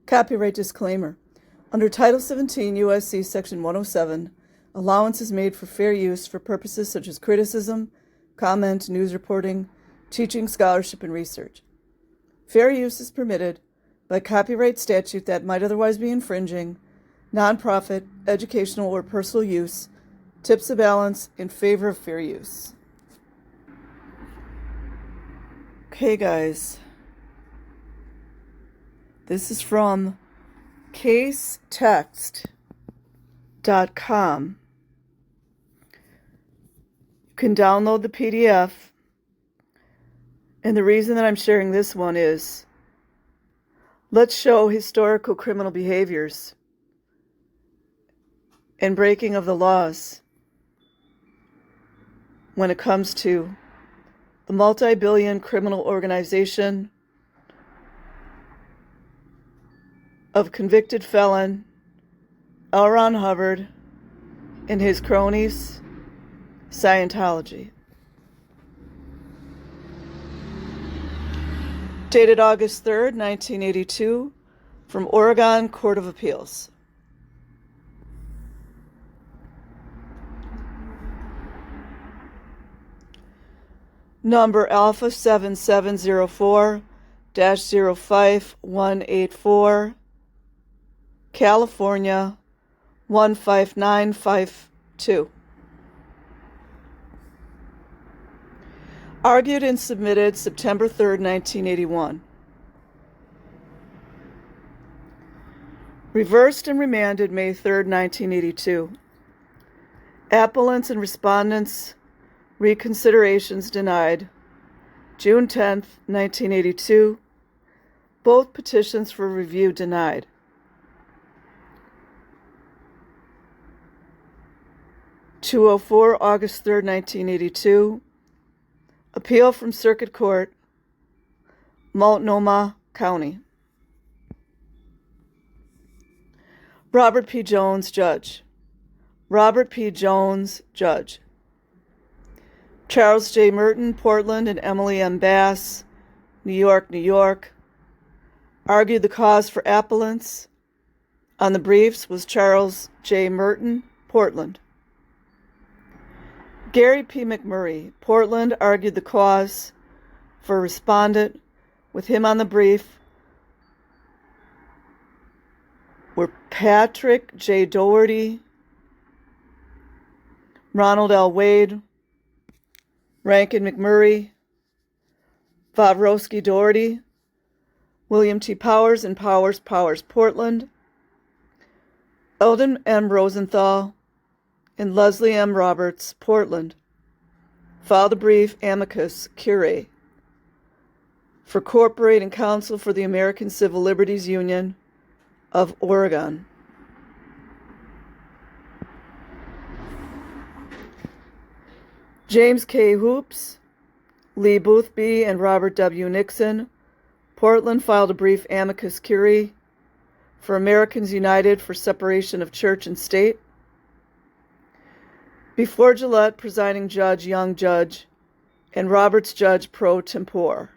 Copyright disclaimer. Under Title 17 U.S.C. Section 107, allowance is made for fair use for purposes such as criticism, comment, news reporting, teaching, scholarship, and research. Fair use is permitted by copyright statute that might otherwise be infringing, nonprofit, educational, or personal use, tips the balance in favor of fair use. Okay, guys. This is from casetext.com. You can download the PDF. And the reason that I'm sharing this one is, let's show historical criminal behaviors and breaking of the laws when it comes to the multi-billion criminal organization of convicted felon L. Ron Hubbard and his cronies, Scientology. Dated August 3rd, 1982, from Oregon Court of Appeals. Number Alpha 7704-05184, California 15952. Argued and submitted September 3rd, 1981. Reversed and remanded May 3rd, 1982. Appellants and respondents reconsiderations denied June 10th, 1982. Both petitions for review denied. (204) August 3rd, 1982. Appeal from Circuit Court, Multnomah County. Robert P. Jones, Judge. Robert P. Jones, Judge. Charles J. Merton, Portland, and Emily M. Bass, New York, New York. Argued the cause for appellants. On the briefs was Charles J. Merton, Portland. Gary P. McMurray, Portland, argued the cause for respondent. With him on the brief were Patrick J. Doherty, Ronald L. Wade, Rankin McMurray, Vavrowski Doherty, William T. Powers and Powers, Portland, Eldon M. Rosenthal, and Leslie M. Roberts, Portland. Filed a brief amicus curiae for Corporate and Counsel for the American Civil Liberties Union of Oregon. James K. Hoops, Lee Boothby, and Robert W. Nixon, Portland, filed a brief amicus curiae for Americans United for Separation of Church and State. Before Gillette, presiding judge, Young Judge, and Roberts Judge pro tempore.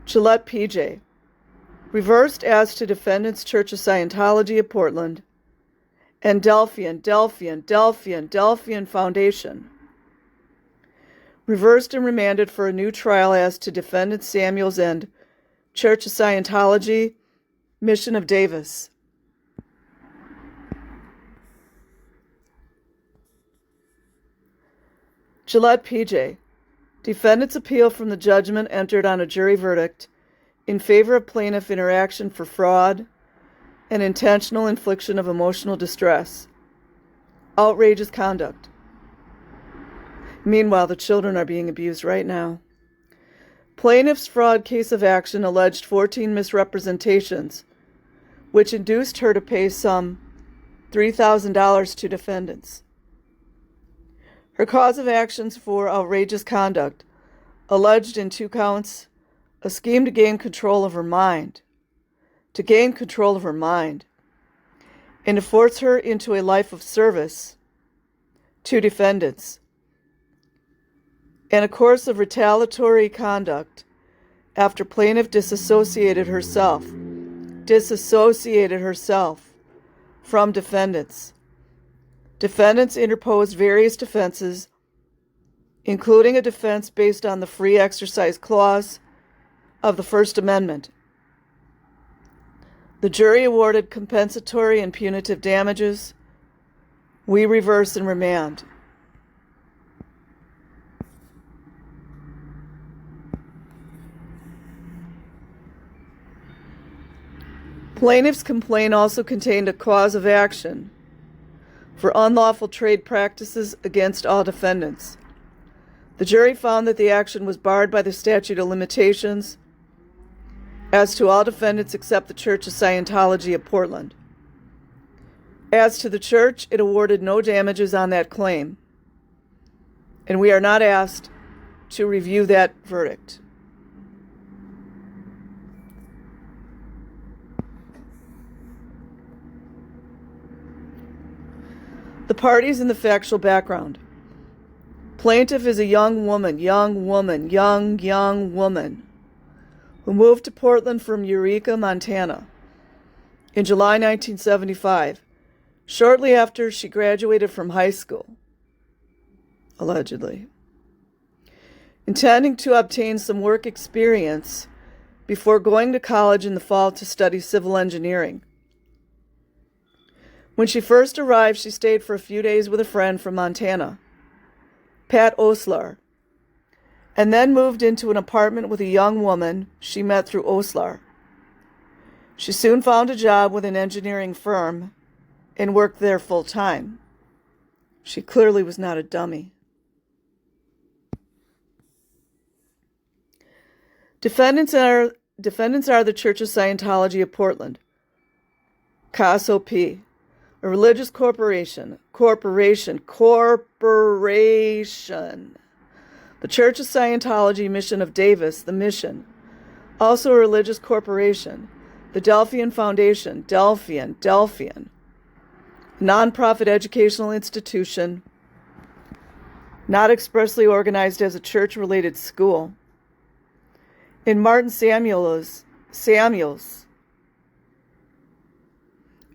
Gillette P.J. Reversed as to defendants Church of Scientology of Portland and Delphian Foundation. Reversed and remanded for a new trial as to defendants Samuels and Church of Scientology, Mission of Davis. Gillette P.J. Defendants appeal from the judgment entered on a jury verdict in favor of plaintiff interaction for fraud and intentional infliction of emotional distress. Outrageous conduct. Meanwhile, the children are being abused right now. Plaintiff's fraud case of action alleged 14 misrepresentations, which induced her to pay some $3,000 to defendants. Her cause of actions for outrageous conduct alleged in 2 counts a scheme to gain control of her mind, and to force her into a life of service to defendants, and a course of retaliatory conduct after plaintiff disassociated herself disassociated herself from defendants. Defendants interposed various defenses, including a defense based on the Free Exercise Clause of the First Amendment. The jury awarded compensatory and punitive damages. We reverse and remand. Plaintiff's complaint also contained a cause of action for unlawful trade practices against all defendants. The jury found that the action was barred by the statute of limitations as to all defendants except the Church of Scientology of Portland. As to the church, it awarded no damages on that claim, and we are not asked to review that verdict. The parties in the factual background. Plaintiff is a young woman, who moved to Portland from Eureka, Montana, in July 1975, shortly after she graduated from high school, allegedly, intending to obtain some work experience before going to college in the fall to study civil engineering. When she first arrived, she stayed for a few days with a friend from Montana, Pat Osler, and then moved into an apartment with a young woman she met through Osler. She soon found a job with an engineering firm and worked there full time. She clearly was not a dummy. Defendants are the Church of Scientology of Portland, CASOP, a religious corporation. The Church of Scientology Mission of Davis, the Mission, also a religious corporation. The Delphian Foundation, Delphian, nonprofit educational institution, not expressly organized as a church-related school. And Martin Samuels,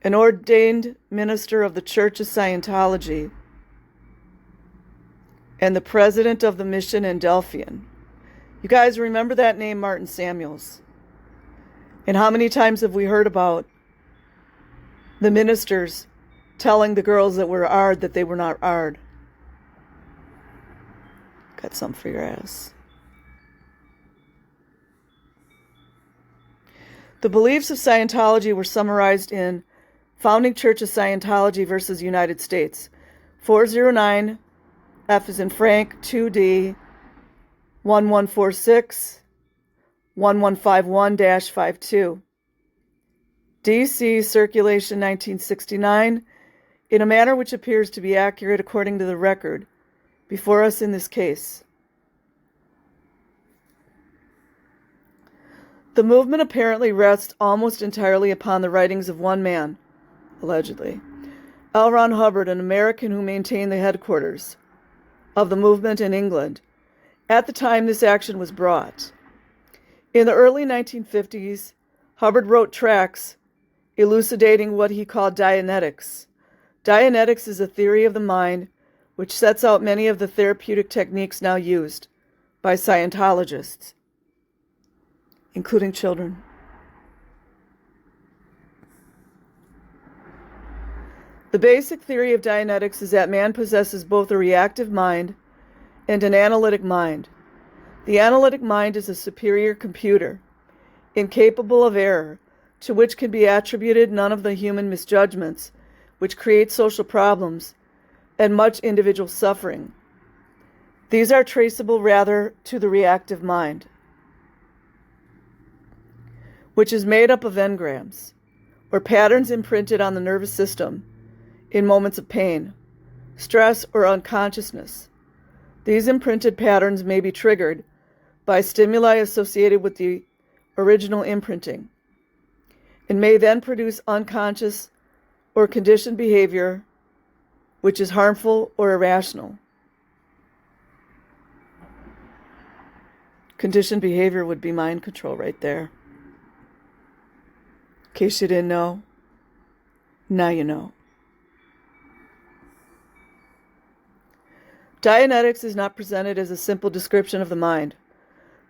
an ordained minister of the Church of Scientology and the president of the mission in Delphian. You guys remember that name, Martin Samuels? And how many times have we heard about the ministers telling the girls that were ARD that they were not ARD? Got something for your ass. The beliefs of Scientology were summarized in Founding Church of Scientology versus United States, 409 F as in Frank, 2D, 1146, 1151-52. DC, circulation 1969, in a manner which appears to be accurate according to the record before us in this case. The movement apparently rests almost entirely upon the writings of one man, allegedly, L. Ron Hubbard, an American who maintained the headquarters of the movement in England at the time this action was brought. In the early 1950s, Hubbard wrote tracts elucidating what he called Dianetics. Dianetics is a theory of the mind which sets out many of the therapeutic techniques now used by Scientologists, including children. The basic theory of Dianetics is that man possesses both a reactive mind and an analytic mind. The analytic mind is a superior computer, incapable of error, to which can be attributed none of the human misjudgments which create social problems and much individual suffering. These are traceable rather to the reactive mind, which is made up of engrams, or patterns imprinted on the nervous system in moments of pain, stress, or unconsciousness. These imprinted patterns may be triggered by stimuli associated with the original imprinting, and may then produce unconscious or conditioned behavior which is harmful or irrational. Conditioned behavior would be mind control right there. case you didn't know, now you know. Dianetics is not presented as a simple description of the mind,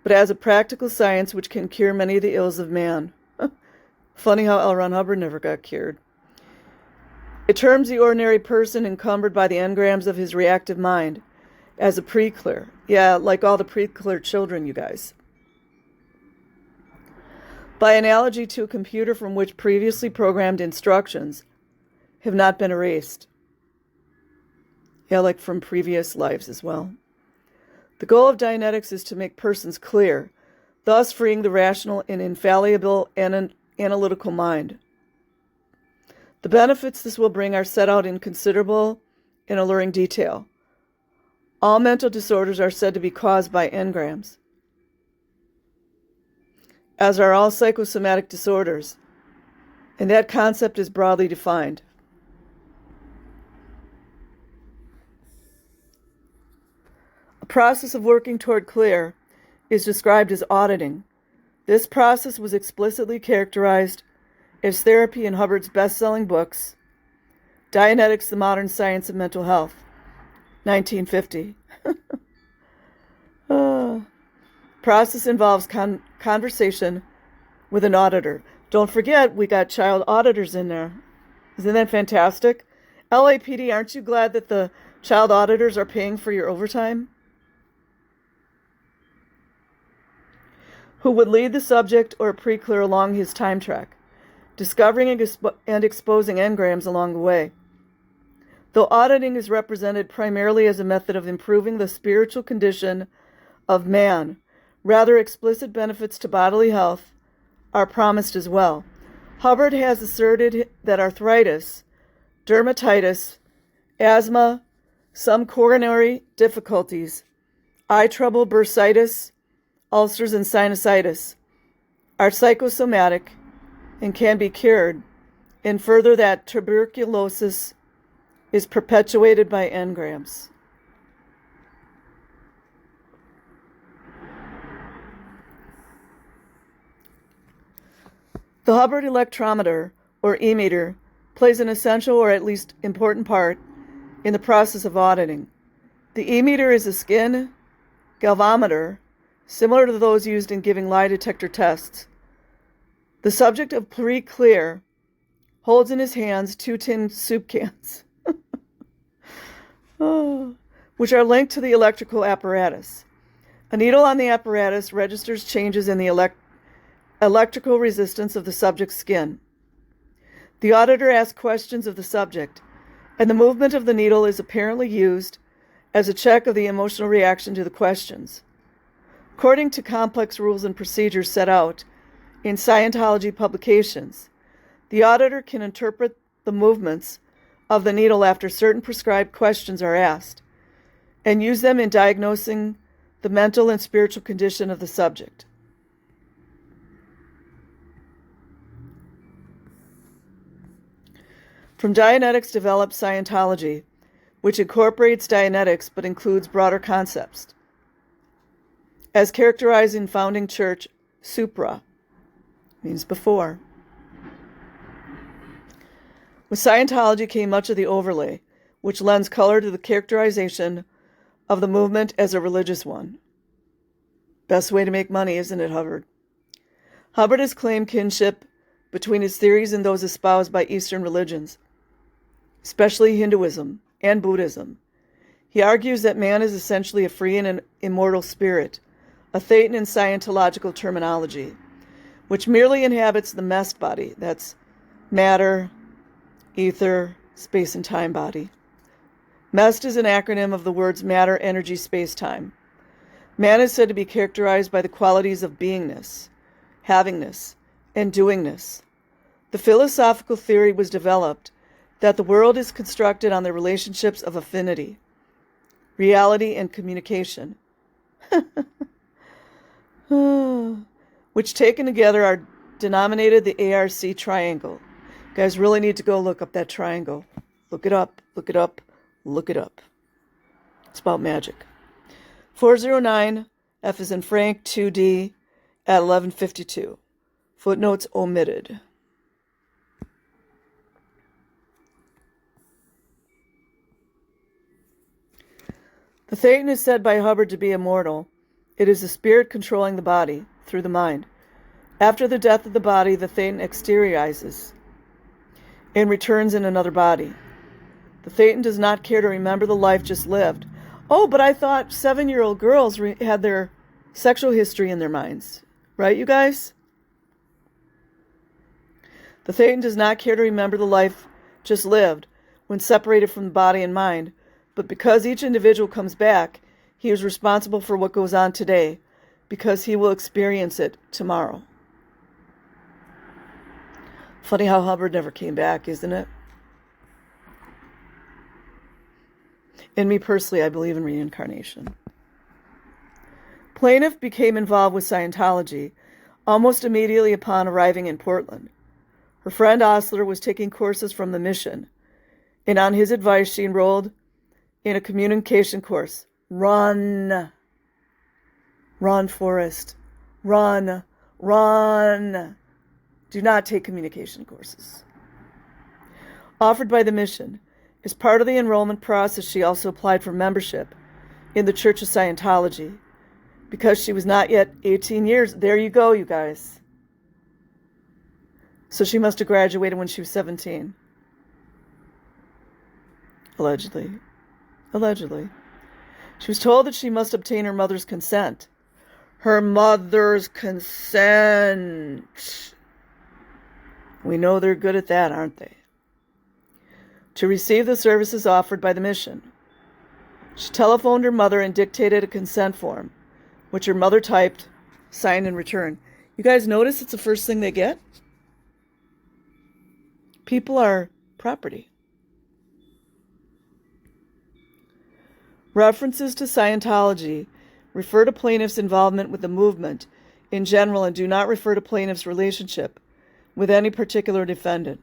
but as a practical science which can cure many of the ills of man. Funny how L. Ron Hubbard never got cured. It terms the ordinary person encumbered by the engrams of his reactive mind as a pre-clear. Yeah, like all the pre-clear children, you guys. By analogy to a computer from which previously programmed instructions have not been erased. Yeah, like from previous lives as well. The goal of Dianetics is to make persons clear, thus freeing the rational and infallible and analytical mind. The benefits this will bring are set out in considerable and alluring detail. All mental disorders are said to be caused by engrams, as are all psychosomatic disorders, and that concept is broadly defined. A process of working toward clear is described as auditing. This process was explicitly characterized as therapy in Hubbard's best-selling books, Dianetics, the Modern Science of Mental Health, 1950. Process involves conversation with an auditor. Don't forget, we got child auditors in there. Isn't that fantastic? LAPD, aren't you glad that the child auditors are paying for your overtime? Who would lead the subject or pre-clear along his time track, discovering and exposing engrams along the way. Though auditing is represented primarily as a method of improving the spiritual condition of man, rather explicit benefits to bodily health are promised as well. Hubbard has asserted that arthritis, dermatitis, asthma, some coronary difficulties, eye trouble, bursitis, ulcers, and sinusitis are psychosomatic and can be cured, and further that tuberculosis is perpetuated by engrams. The Hubbard electrometer, or e-meter, plays an essential or at least important part in the process of auditing. The e-meter is a skin galvanometer similar to those used in giving lie detector tests. The subject of pre-clear holds in his hands 2 tin soup cans, which are linked to the electrical apparatus. A needle on the apparatus registers changes in the electrical resistance of the subject's skin. The auditor asks questions of the subject, and the movement of the needle is apparently used as a check of the emotional reaction to the questions. According to complex rules and procedures set out in Scientology publications, the auditor can interpret the movements of the needle after certain prescribed questions are asked, and use them in diagnosing the mental and spiritual condition of the subject. From Dianetics developed Scientology, which incorporates Dianetics but includes broader concepts, as characterized in founding church supra, means before. With Scientology came much of the overlay, which lends color to the characterization of the movement as a religious one. Best way to make money, isn't it, Hubbard? Hubbard has claimed kinship between his theories and those espoused by Eastern religions, especially Hinduism and Buddhism. He argues that man is essentially a free and an immortal spirit, a thetan in Scientological terminology, which merely inhabits the mest body, that's matter, ether, space and time body. MEST is an acronym of the words matter, energy, space, time. Man is said to be characterized by the qualities of beingness, havingness, and doingness. The philosophical theory was developed that the world is constructed on the relationships of affinity, reality, and communication, which taken together are denominated the ARC triangle. You guys really need to go look up that triangle. Look it up, look it up, look it up. It's about magic. 409, F is in Frank, 2D, at 1152. Footnotes omitted. The Thetan is said by Hubbard to be immortal. It is the spirit controlling the body through the mind. After the death of the body, the Thetan exteriorizes and returns in another body. The Thetan does not care to remember the life just lived. Oh, but I thought 7-year-old girls had their sexual history in their minds. Right, you guys? The Thetan does not care to remember the life just lived when separated from the body and mind, but because each individual comes back, he is responsible for what goes on today, because he will experience it tomorrow. Funny how Hubbard never came back, isn't it? And me personally, I believe in reincarnation. Plaintiff became involved with Scientology almost immediately upon arriving in Portland. Her friend Osler was taking courses from the mission, and on his advice, she enrolled in a communication course. Run, Forrest. Run. Do not take communication courses. Offered by the mission. As part of the enrollment process, she also applied for membership in the Church of Scientology because she was not yet 18 years. There you go, you guys. So she must have graduated when she was 17. Allegedly. She was told that she must obtain her mother's consent. Her mother's consent. We know they're good at that, aren't they? To receive the services offered by the mission. She telephoned her mother and dictated a consent form, which her mother typed, signed, and returned. You guys notice it's the first thing they get? People are property. References to Scientology refer to plaintiff's involvement with the movement in general and do not refer to plaintiff's relationship with any particular defendant.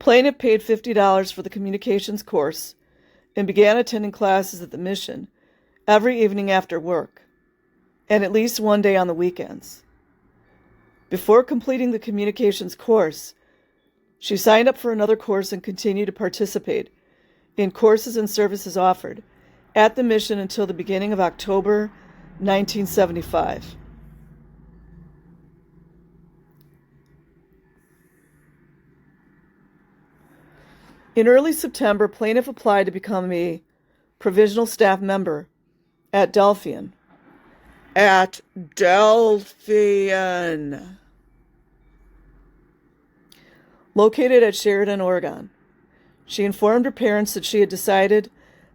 Plaintiff paid $50 for the communications course and began attending classes at the mission every evening after work, and at least one day on the weekends. Before completing the communications course, she signed up for another course and continued to participate in courses and services offered at the mission until the beginning of October 1975. In early September, plaintiff applied to become a provisional staff member at Delphian. Located at Sheridan, Oregon. She informed her parents that she had decided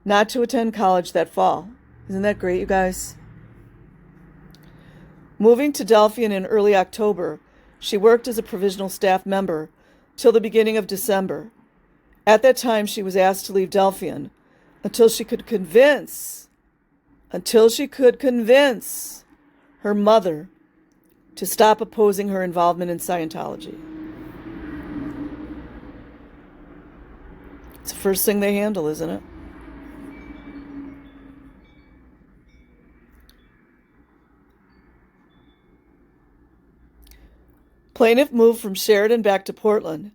not to attend college that fall. Isn't that great, you guys? Moving to Delphian in early October, she worked as a provisional staff member till the beginning of December. At that time, she was asked to leave Delphian until she could convince her mother to stop opposing her involvement in Scientology. It's the first thing they handle, isn't it? Plaintiff moved from Sheridan back to Portland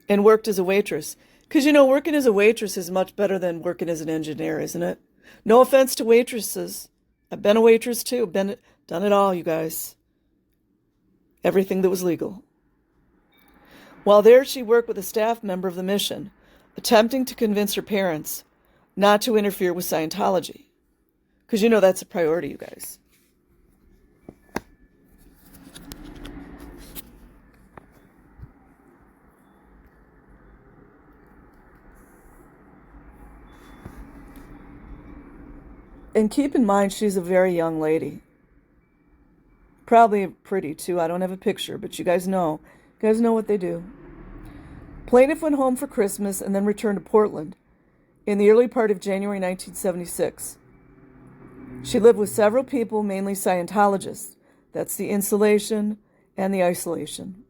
and worked as a waitress. Because, working as a waitress is much better than working as an engineer, isn't it? No offense to waitresses. I've been a waitress too. Done it all, you guys. Everything that was legal. While there, she worked with a staff member of the mission, attempting to convince her parents not to interfere with Scientology. Because that's a priority, you guys. And keep in mind, she's a very young lady. Probably pretty, too. I don't have a picture, but you guys know. You guys know what they do. Plaintiff went home for Christmas and then returned to Portland in the early part of January 1976. She lived with several people, mainly Scientologists. That's the insulation and the isolation.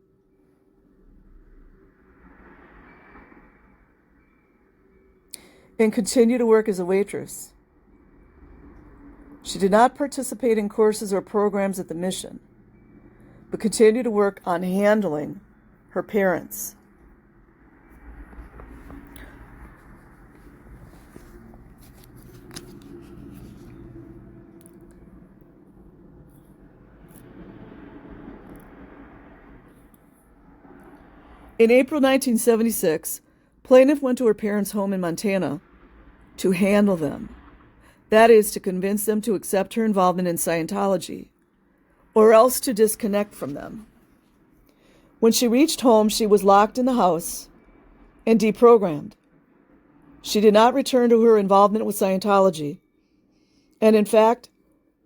And continued to work as a waitress. She did not participate in courses or programs at the mission, but continued to work on handling her parents. In April 1976, plaintiff went to her parents' home in Montana to handle them. That is, to convince them to accept her involvement in Scientology, or else to disconnect from them. When she reached home, she was locked in the house and deprogrammed. She did not return to her involvement with Scientology, and in fact,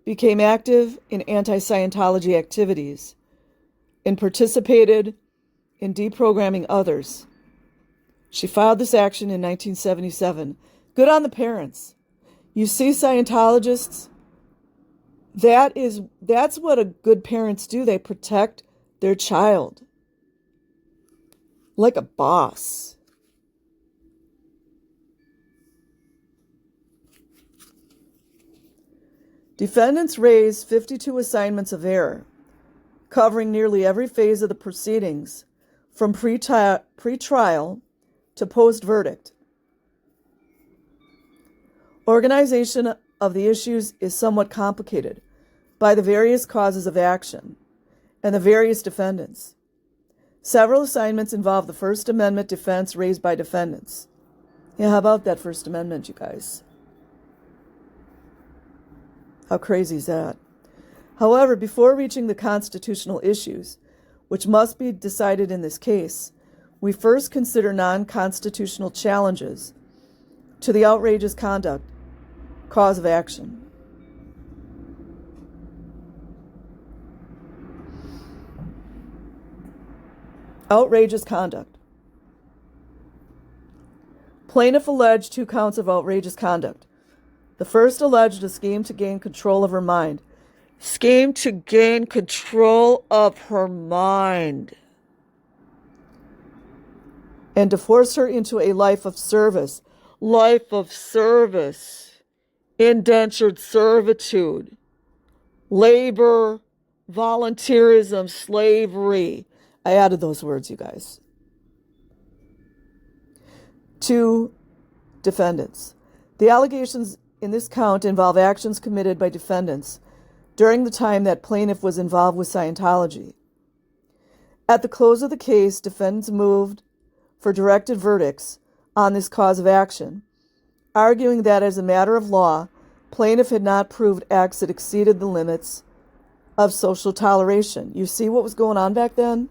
became active in anti-Scientology activities and participated in deprogramming others. She filed this action in 1977. Good on the parents. You see, Scientologists, that's what a good parents do. They protect their child like a boss. Defendants raised 52 assignments of error, covering nearly every phase of the proceedings, from pre-trial to post-verdict. Organization of the issues is somewhat complicated by the various causes of action and the various defendants. Several assignments involve the First Amendment defense raised by defendants. Yeah, how about that First Amendment, you guys? How crazy is that? However, before reaching the constitutional issues, which must be decided in this case, we first consider non-constitutional challenges to the outrageous conduct cause of action. Outrageous conduct. Plaintiff alleged 2 counts of outrageous conduct. The first alleged a scheme to gain control of her mind. Scheme to gain control of her mind. And to force her into a life of service. Life of service. Indentured servitude. Labor. Volunteerism. Slavery. I added those words, you guys. 2 defendants. The allegations in this count involve actions committed by defendants during the time that plaintiff was involved with Scientology. At the close of the case, defendants moved for directed verdicts on this cause of action, arguing that as a matter of law, plaintiff had not proved acts that exceeded the limits of social toleration. You see what was going on back then?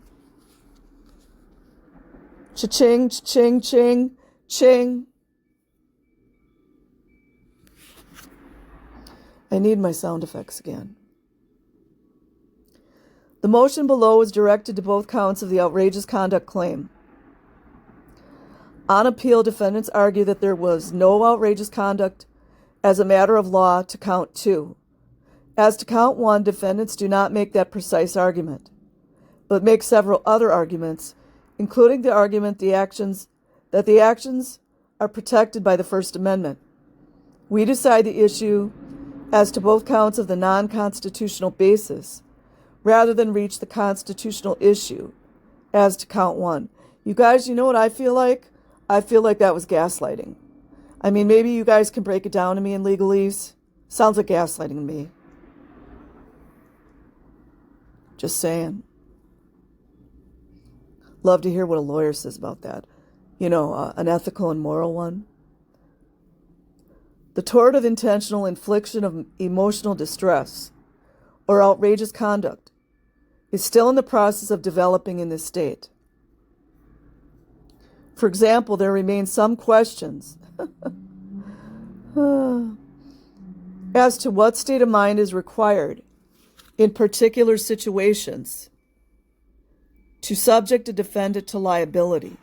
Cha-ching, cha-ching, ching, ching. I need my sound effects again. The motion below is directed to both counts of the outrageous conduct claim. On appeal, defendants argue that there was no outrageous conduct as a matter of law to count 2. As to count 1, defendants do not make that precise argument, but make several other arguments, including the argument that the actions are protected by the First Amendment. We decide the issue as to both counts of the non-constitutional basis, rather than reach the constitutional issue as to count 1. You guys, you know what I feel like? I feel like that was gaslighting. I mean, maybe you guys can break it down to me in legalese. Sounds like gaslighting to me. Just saying. Love to hear what a lawyer says about that. You know, an ethical and moral one. The tort of intentional infliction of emotional distress or outrageous conduct is still in the process of developing in this state. For example, there remain some questions as to what state of mind is required in particular situations to subject a defendant to liability.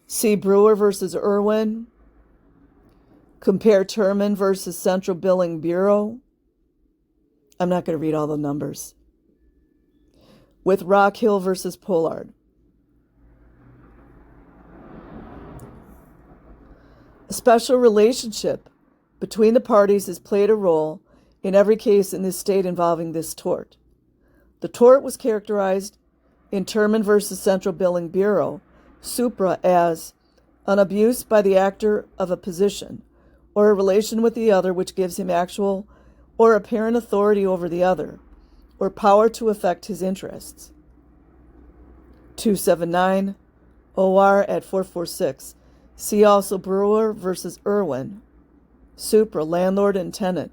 See Brewer versus Irwin. Compare Terman versus Central Billing Bureau. I'm not going to read all the numbers. With Rockhill versus Pollard. A special relationship between the parties has played a role in every case in this state involving this tort. The tort was characterized in Terman versus Central Billing Bureau, supra, as an abuse by the actor of a position or a relation with the other which gives him actual or apparent authority over the other, or power to affect his interests. 279, OR at 446. See also Brewer versus Irwin, Supra, landlord and tenant.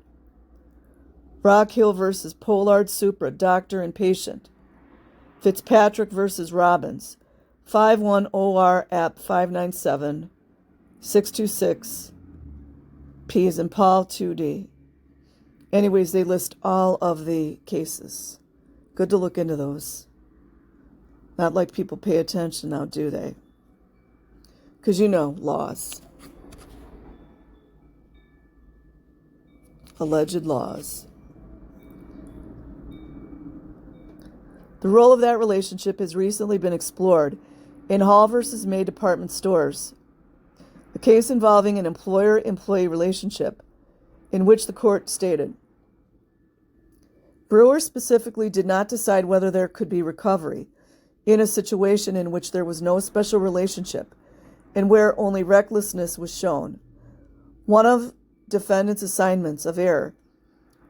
Rockhill versus Pollard, Supra, doctor and patient. Fitzpatrick versus Robbins, 51 OR App 597, 626, P as in Paul, 2D. Anyways, they list all of the cases. Good to look into those. Not like people pay attention now, do they? Because you know, laws. Alleged laws. The role of that relationship has recently been explored in Hall versus May Department Stores, a case involving an employer-employee relationship in which the court stated, Brewer specifically did not decide whether there could be recovery in a situation in which there was no special relationship and where only recklessness was shown. One of defendant's assignments of error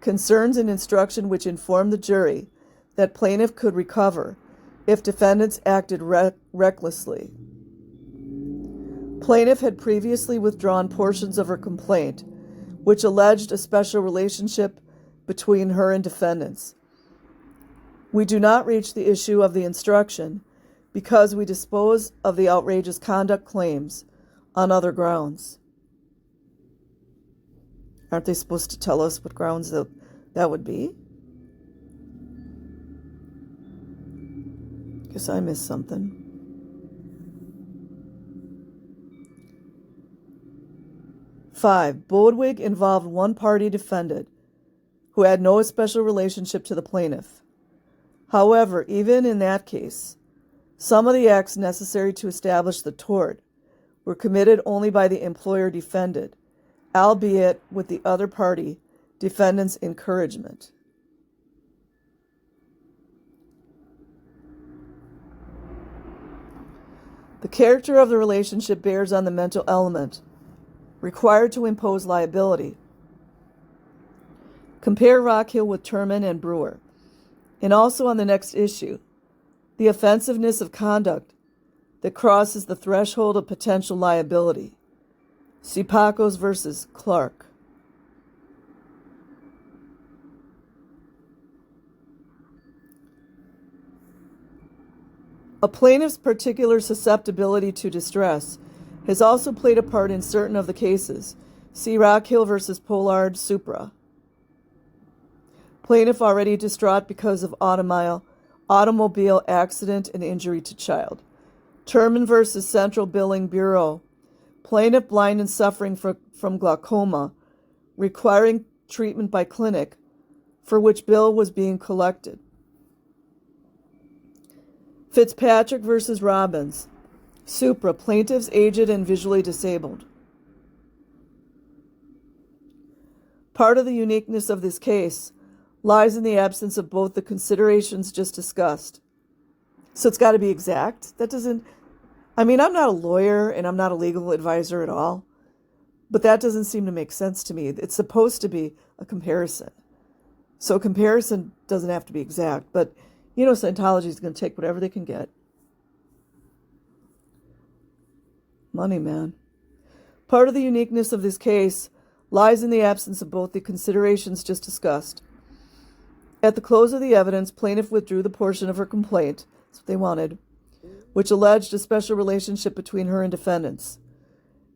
concerns an instruction which informed the jury that plaintiff could recover if defendants acted recklessly. Plaintiff had previously withdrawn portions of her complaint, which alleged a special relationship between her and defendants. We do not reach the issue of the instruction because we dispose of the outrageous conduct claims on other grounds. Aren't they supposed to tell us what grounds that would be? Guess I missed something. Five, Bodwig involved one-party defendant who had no special relationship to the plaintiff. However, even in that case, some of the acts necessary to establish the tort were committed only by the employer defendant, albeit with the other party defendant's encouragement. The character of the relationship bears on the mental element required to impose liability. Compare Rockhill with Turman and Brewer. And also on the next issue, the offensiveness of conduct that crosses the threshold of potential liability. See Pacos versus Clark. A plaintiff's particular susceptibility to distress has also played a part in certain of the cases. See Rockhill versus Pollard, Supra. Plaintiff already distraught because of automobile accident and injury to child. Turman versus Central Billing Bureau. Plaintiff blind and suffering from glaucoma, requiring treatment by clinic, for which bill was being collected. Fitzpatrick versus Robbins. Supra. Plaintiffs aged and visually disabled. Part of the uniqueness of this case lies in the absence of both the considerations just discussed. So it's got to be exact. That doesn't, I'm not a lawyer and I'm not a legal advisor at all, but that doesn't seem to make sense to me. It's supposed to be a comparison. So a comparison doesn't have to be exact, but Scientology is going to take whatever they can get. Money, man. Part of the uniqueness of this case lies in the absence of both the considerations just discussed. At the close of the evidence, plaintiff withdrew the portion of her complaint, that's what they wanted, which alleged a special relationship between her and defendants.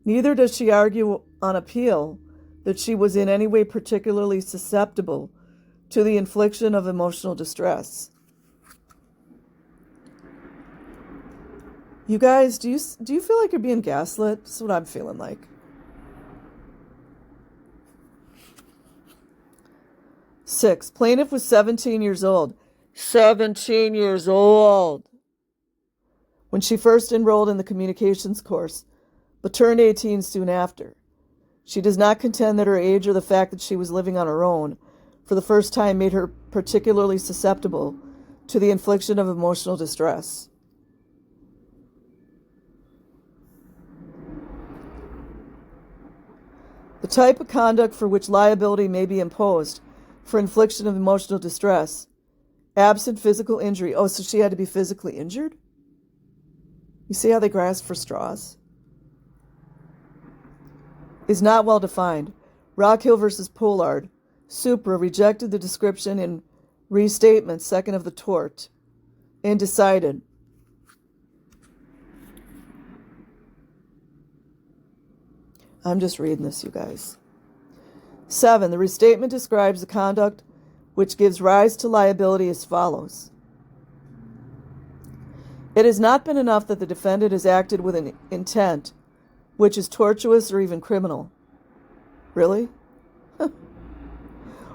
Neither does she argue on appeal that she was in any way particularly susceptible to the infliction of emotional distress. You guys, do you feel like you're being gaslit? That's what I'm feeling like. Six, plaintiff was 17 years old. 17 years old! When she first enrolled in the communications course, but turned 18 soon after. She does not contend that her age or the fact that she was living on her own for the first time made her particularly susceptible to the infliction of emotional distress. The type of conduct for which liability may be imposed for infliction of emotional distress, absent physical injury. Oh, so she had to be physically injured? You see how they grasp for straws? Is not well defined. Rockhill versus Pollard, Supra, rejected the description in Restatement, second of the tort, and decided. I'm just reading this, you guys. 7. The restatement describes the conduct which gives rise to liability as follows. It has not been enough that the defendant has acted with an intent which is tortuous or even criminal. Really?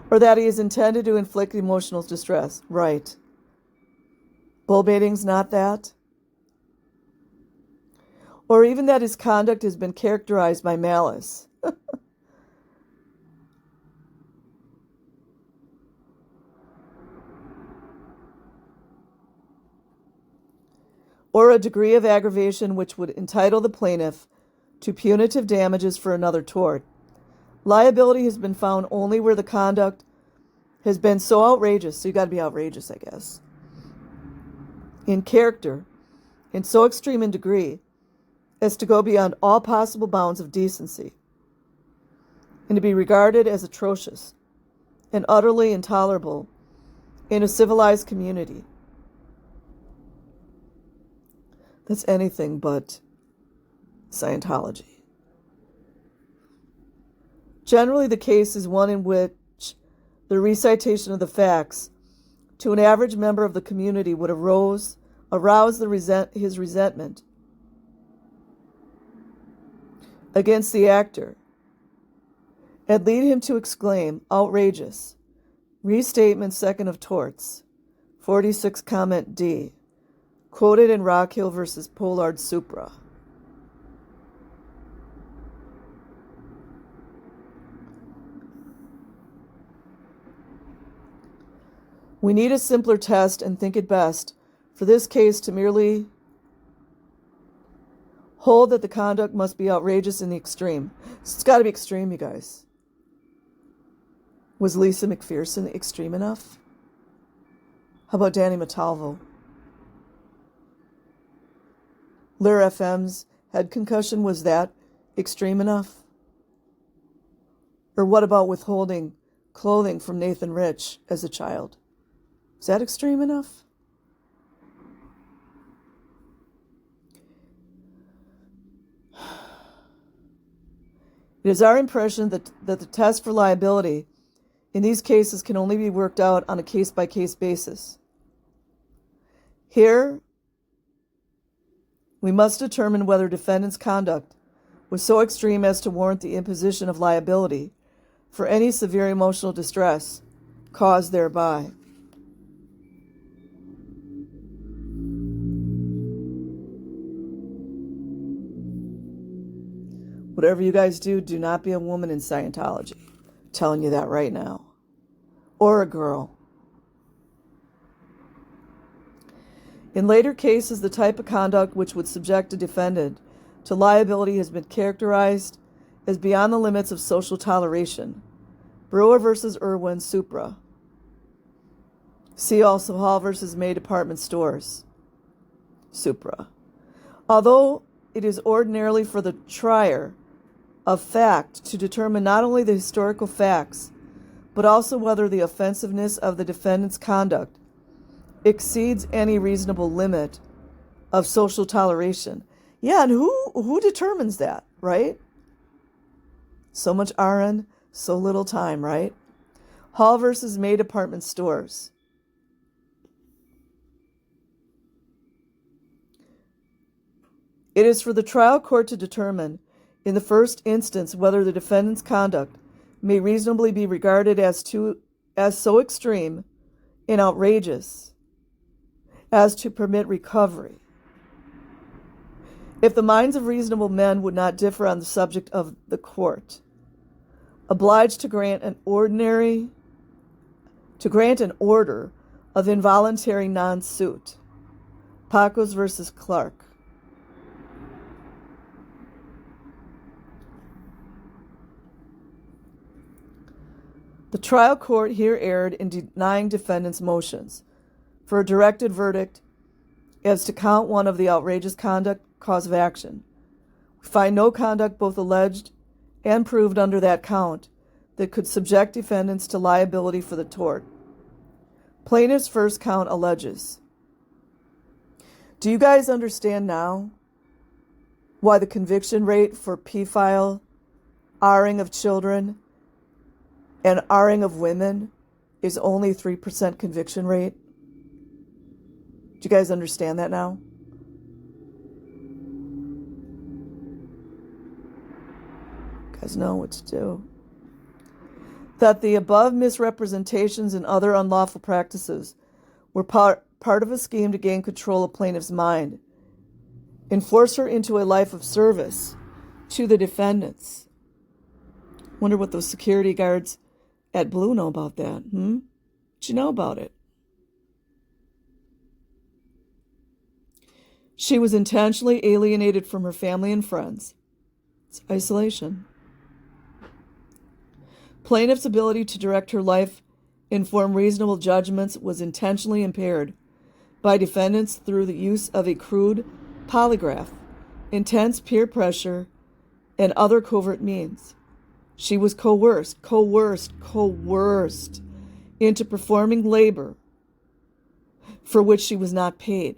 Or that he is intended to inflict emotional distress. Right. Bull baiting's not that. Or even that his conduct has been characterized by malice. Or a degree of aggravation which would entitle the plaintiff to punitive damages for another tort. Liability has been found only where the conduct has been so outrageous, so you got to be outrageous, I guess, in character, and so extreme in degree, as to go beyond all possible bounds of decency, and to be regarded as atrocious and utterly intolerable in a civilized community. That's anything but Scientology. Generally, the case is one in which the recitation of the facts to an average member of the community would arouse his resentment against the actor and lead him to exclaim, outrageous. Restatement, second of torts, 46 comment D, quoted in Rockhill versus Pollard Supra. We need a simpler test and think it best for this case to merely hold that the conduct must be outrageous in the extreme. So it's got to be extreme, you guys. Was Lisa McPherson extreme enough? How about Danny Montalvo? Lear FM's head concussion, was that extreme enough? Or what about withholding clothing from Nathan Rich as a child? Is that extreme enough? It is our impression that the test for liability in these cases can only be worked out on a case-by-case basis. Here, we must determine whether defendant's conduct was so extreme as to warrant the imposition of liability for any severe emotional distress caused thereby. Whatever you guys do, do not be a woman in Scientology. I'm telling you that right now. Or a girl. In later cases, the type of conduct which would subject a defendant to liability has been characterized as beyond the limits of social toleration. Brewer versus Irwin, Supra. See also Hall versus May Department Stores, Supra. Although it is ordinarily for the trier of fact to determine not only the historical facts, but also whether the offensiveness of the defendant's conduct exceeds any reasonable limit of social toleration. Yeah, and who determines that, right? So much RN, so little time, right? Hall versus May Department Stores. It is for the trial court to determine, in the first instance, whether the defendant's conduct may reasonably be regarded as so extreme and outrageous as to permit recovery. If the minds of reasonable men would not differ on the subject of the court, obliged to grant an order of involuntary non-suit. Pacos versus Clark. The trial court here erred in denying defendants' motions for a directed verdict as to count one of the outrageous conduct cause of action. We find no conduct both alleged and proved under that count that could subject defendants to liability for the tort. Plaintiff's first count alleges. Do you guys understand now why the conviction rate for pedophile, R-ing of children, and R-ing of women is only 3% conviction rate? Do you guys understand that now? You guys know what to do. That the above misrepresentations and other unlawful practices were part of a scheme to gain control of plaintiff's mind and force her into a life of service to the defendants. Wonder what those security guards at Blue know about that, What you know about it? She was intentionally alienated from her family and friends. It's isolation. Plaintiff's ability to direct her life and form reasonable judgments was intentionally impaired by defendants through the use of a crude polygraph, intense peer pressure, and other covert means. She was coerced into performing labor for which she was not paid.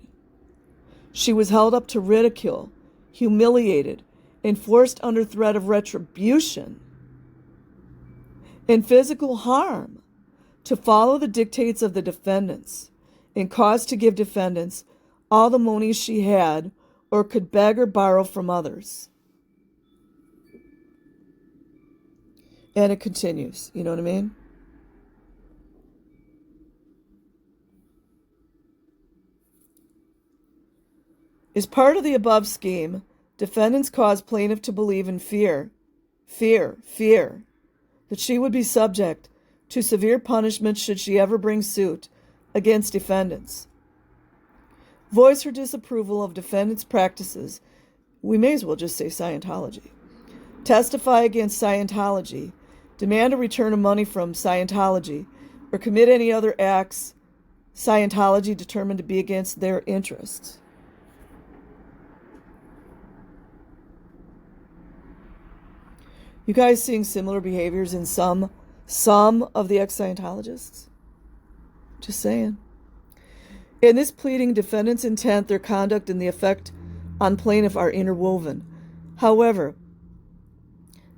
She was held up to ridicule, humiliated, and forced under threat of retribution and physical harm to follow the dictates of the defendants and caused to give defendants all the money she had or could beg or borrow from others. And it continues, you know what I mean? As part of the above scheme, defendants caused plaintiff to believe in fear, that she would be subject to severe punishment should she ever bring suit against defendants. Voice her disapproval of defendants' practices, we may as well just say Scientology. Testify against Scientology, demand a return of money from Scientology, or commit any other acts Scientology determined to be against their interests. You guys seeing similar behaviors in some of the ex-Scientologists? Just saying. In this pleading, defendant's intent, their conduct, and the effect on plaintiff are interwoven. However,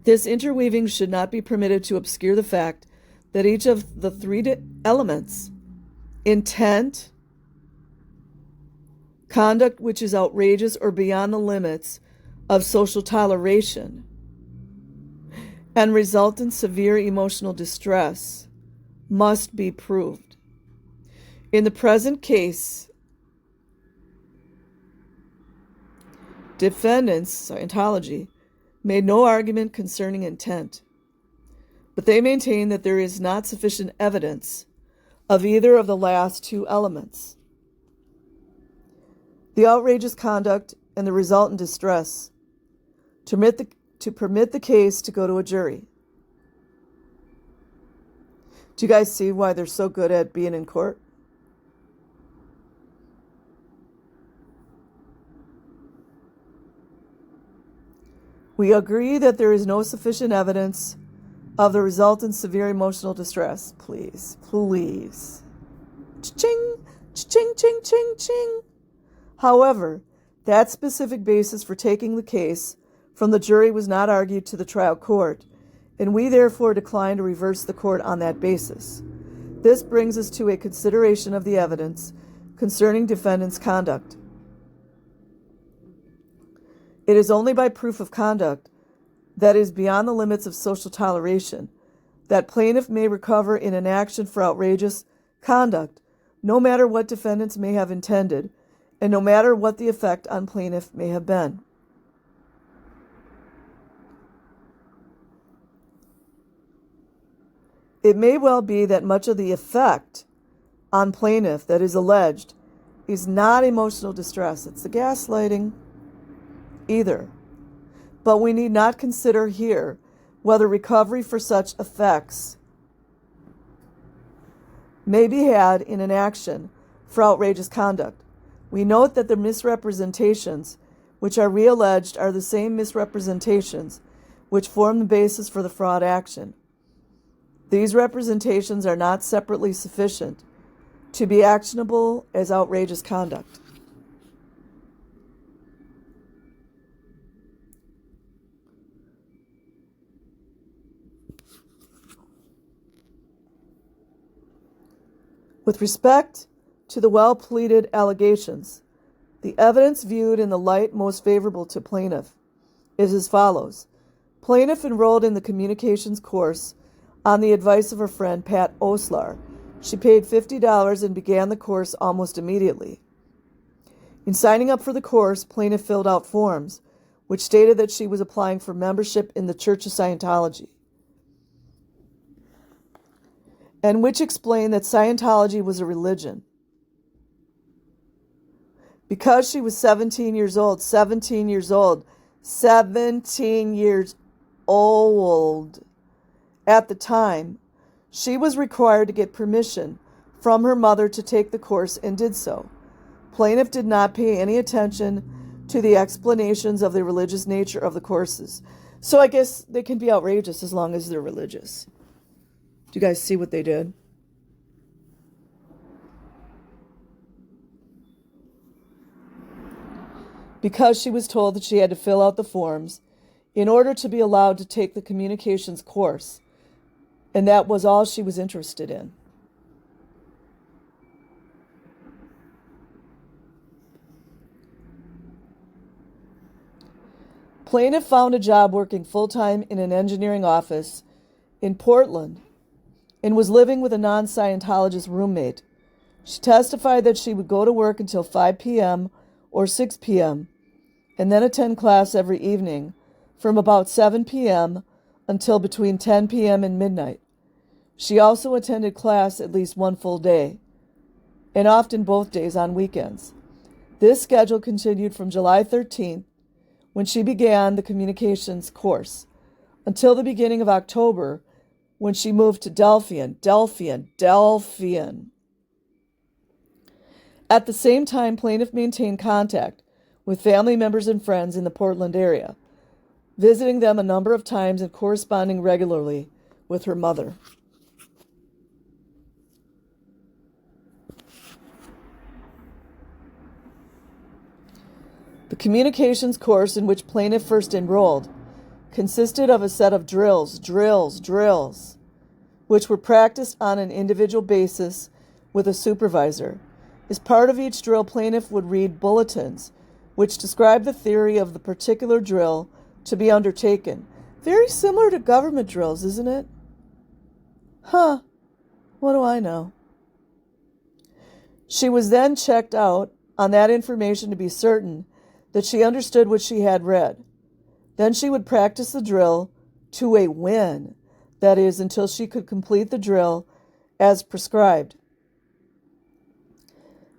this interweaving should not be permitted to obscure the fact that each of the three elements, intent, conduct which is outrageous or beyond the limits of social toleration, and result in severe emotional distress, must be proved. In the present case, defendants, Scientology, made no argument concerning intent, but they maintain that there is not sufficient evidence of either of the last two elements. The outrageous conduct and the resultant distress to permit the case to go to a jury. Do you guys see why they're so good at being in court? We agree that there is no sufficient evidence of the resultant severe emotional distress. Please. Cha-ching, cha-ching, ching, ching, ching. However, that specific basis for taking the case from the jury was not argued to the trial court, and we therefore decline to reverse the court on that basis. This brings us to a consideration of the evidence concerning defendant's conduct. It is only by proof of conduct that is beyond the limits of social toleration that plaintiff may recover in an action for outrageous conduct, no matter what defendants may have intended, and no matter what the effect on plaintiff may have been. It may well be that much of the effect on plaintiff that is alleged is not emotional distress. It's the gaslighting either. But we need not consider here whether recovery for such effects may be had in an action for outrageous conduct. We note that the misrepresentations which are re-alleged are the same misrepresentations which form the basis for the fraud action. These representations are not separately sufficient to be actionable as outrageous conduct. With respect to the well-pleaded allegations, the evidence viewed in the light most favorable to plaintiff is as follows. Plaintiff enrolled in the communications course on the advice of her friend Pat Oslar. She paid $50 and began the course almost immediately. In signing up for the course, plaintiff filled out forms which stated that she was applying for membership in the Church of Scientology, and which explained that Scientology was a religion. Because she was 17 years old at the time, she was required to get permission from her mother to take the course and did so. Plaintiff did not pay any attention to the explanations of the religious nature of the courses. So I guess they can be outrageous as long as they're religious. Do you guys see what they did? Because she was told that she had to fill out the forms in order to be allowed to take the communications course, and that was all she was interested in. Plaintiff found a job working full-time in an engineering office in Portland and was living with a non-Scientologist roommate. She testified that she would go to work until 5 p.m. or 6 p.m. and then attend class every evening from about 7 p.m. until between 10 p.m. and midnight. She also attended class at least one full day, and often both days on weekends. This schedule continued from July 13th, when she began the communications course, until the beginning of October, when she moved to Delphian. At the same time, plaintiff maintained contact with family members and friends in the Portland area, visiting them a number of times and corresponding regularly with her mother. The communications course in which plaintiff first enrolled consisted of a set of drills, which were practiced on an individual basis with a supervisor. As part of each drill, plaintiff would read bulletins, which describe the theory of the particular drill to be undertaken. Very similar to government drills, isn't it? What do I know? She was then checked out on that information to be certain that she understood what she had read. Then she would practice the drill to a win, that is, until she could complete the drill as prescribed.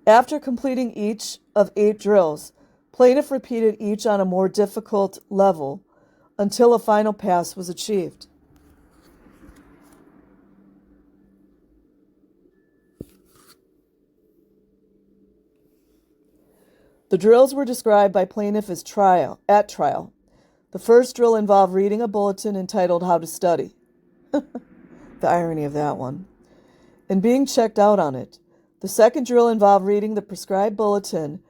After completing each of 8 drills, plaintiff repeated each on a more difficult level until a final pass was achieved. The drills were described by plaintiff as at trial. The first drill involved reading a bulletin entitled How to Study. The irony of that one. And being checked out on it. The second drill involved reading the prescribed bulletin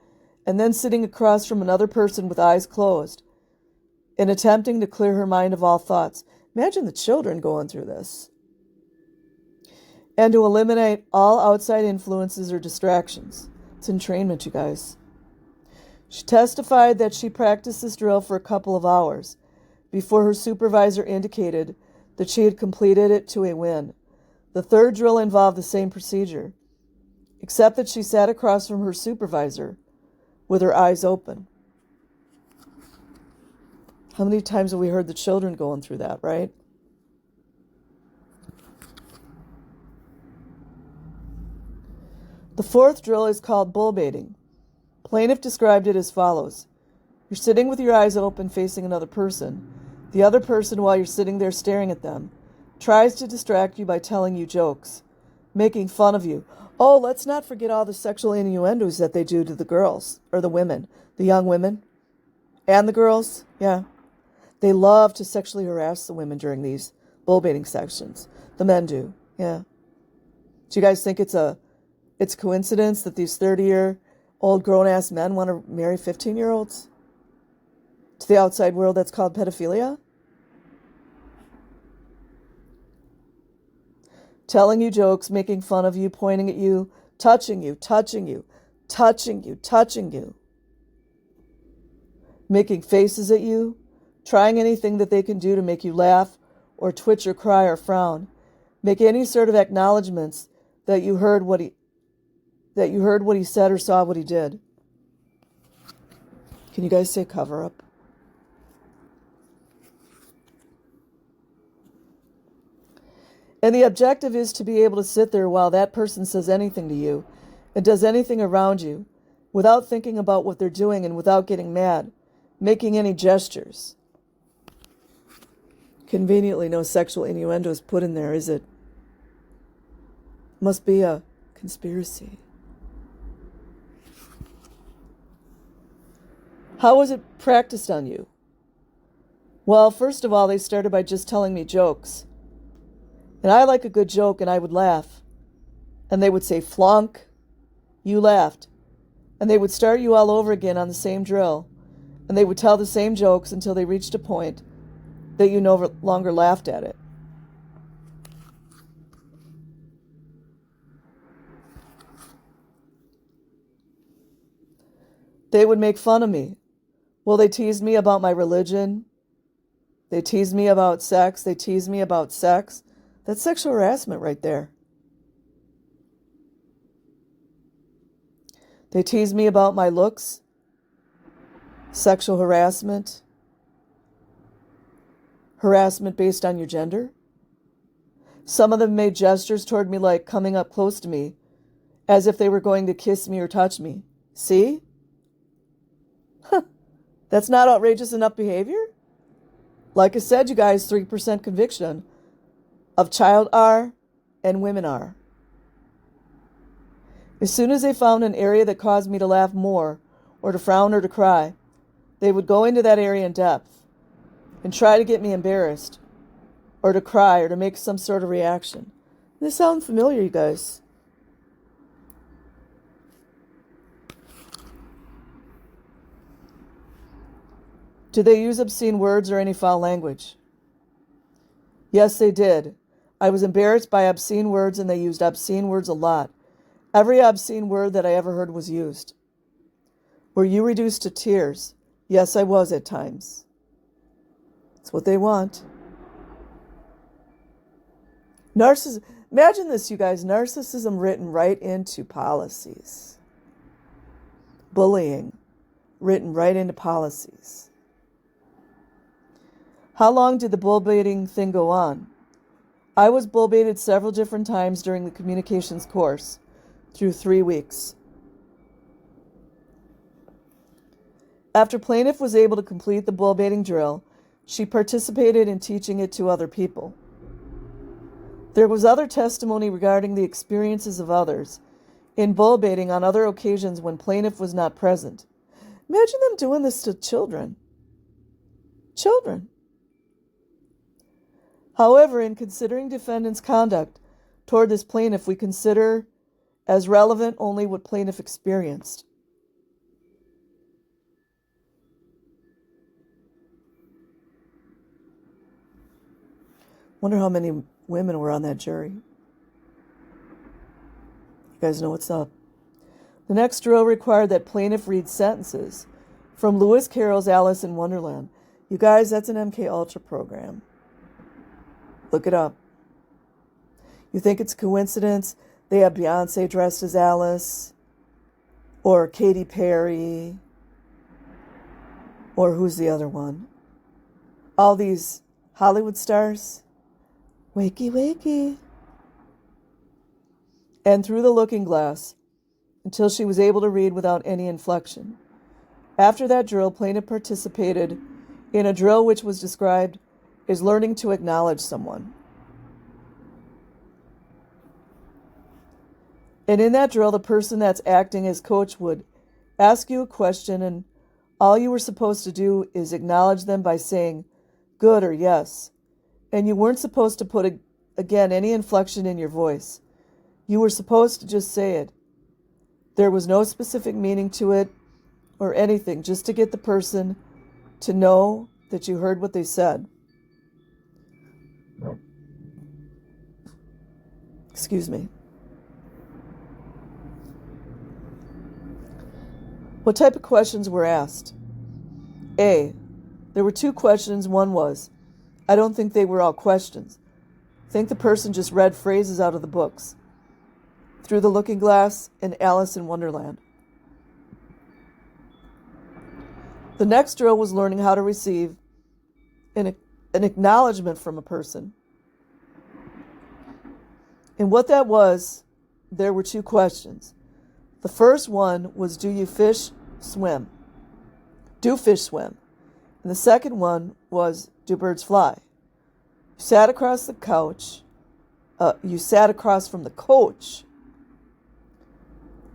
and then sitting across from another person with eyes closed and attempting to clear her mind of all thoughts. Imagine the children going through this. And to eliminate all outside influences or distractions. It's entrainment, you guys. She testified that she practiced this drill for a couple of hours before her supervisor indicated that she had completed it to a win. The third drill involved the same procedure, except that she sat across from her supervisor with her eyes open. How many times have we heard the children going through that, right? The fourth drill is called bull baiting. Plaintiff described it as follows. You're sitting with your eyes open facing another person. The other person, while you're sitting there staring at them, tries to distract you by telling you jokes, making fun of you. Oh, let's not forget all the sexual innuendos that they do to the girls, or the women, the young women. And the girls, yeah. They love to sexually harass the women during these bull baiting sections. The men do, yeah. Do you guys think it's coincidence that these 30-year-old grown-ass men want to marry 15-year-olds? To the outside world, that's called pedophilia? Telling you jokes, making fun of you, pointing at you, touching you, touching you, touching you, touching you. Making faces at you, trying anything that they can do to make you laugh or twitch or cry or frown. Make any sort of acknowledgments that you heard what he said or saw what he did. Can you guys say cover up? And the objective is to be able to sit there while that person says anything to you and does anything around you without thinking about what they're doing and without getting mad, making any gestures. Conveniently, no sexual innuendo is put in there, is it? Must be a conspiracy. How was it practiced on you? Well, first of all, they started by just telling me jokes. And I like a good joke, and I would laugh. And they would say, flunk, you laughed. And they would start you all over again on the same drill. And they would tell the same jokes until they reached a point that you no longer laughed at it. They would make fun of me. Well, they teased me about my religion. They teased me about sex. They teased me about sex. That's sexual harassment right there. They teased me about my looks. Sexual harassment. Harassment based on your gender. Some of them made gestures toward me like coming up close to me, as if they were going to kiss me or touch me. See? That's not outrageous enough behavior? Like I said, you guys, 3% conviction of child R and women R. As soon as they found an area that caused me to laugh more, or to frown or to cry, they would go into that area in depth and try to get me embarrassed, or to cry, or to make some sort of reaction. This sounds familiar, you guys. Did they use obscene words or any foul language? Yes, they did. I was embarrassed by obscene words, and they used obscene words a lot. Every obscene word that I ever heard was used. Were you reduced to tears? Yes, I was at times. That's what they want. Imagine this, you guys. Narcissism written right into policies. Bullying written right into policies. How long did the bull baiting thing go on? I was bull baited several different times during the communications course, through 3 weeks. After plaintiff was able to complete the bull baiting drill, she participated in teaching it to other people. There was other testimony regarding the experiences of others in bull baiting on other occasions when plaintiff was not present. Imagine them doing this to children. Children. However, in considering defendant's conduct toward this plaintiff, we consider as relevant only what plaintiff experienced. Wonder how many women were on that jury. You guys know what's up. The next drill required that plaintiff read sentences from Lewis Carroll's Alice in Wonderland. You guys, that's an MK Ultra program. Look it up. You think it's a coincidence they have Beyonce dressed as Alice, or Katy Perry, or who's the other one? All these Hollywood stars. Wakey, wakey. And through the looking glass, until she was able to read without any inflection. After that drill, plaintiff participated in a drill which was described as learning to acknowledge someone. And in that drill, the person that's acting as coach would ask you a question and All you were supposed to do is acknowledge them by saying good or yes. And you weren't supposed to put, again, any inflection in your voice. You were supposed to just say it. There was no specific meaning to it or anything, just to get the person to know that you heard what they said. Excuse me. What type of questions were asked? A. There were 2 questions. One was, I don't think they were all questions. I think the person just read phrases out of the books. Through the Looking Glass and Alice in Wonderland. The next drill was learning how to receive an acknowledgement from a person. And what that was, there were 2 questions. The first one was, do fish swim? And the second one was, do birds fly? You sat across the couch. You sat across from the coach.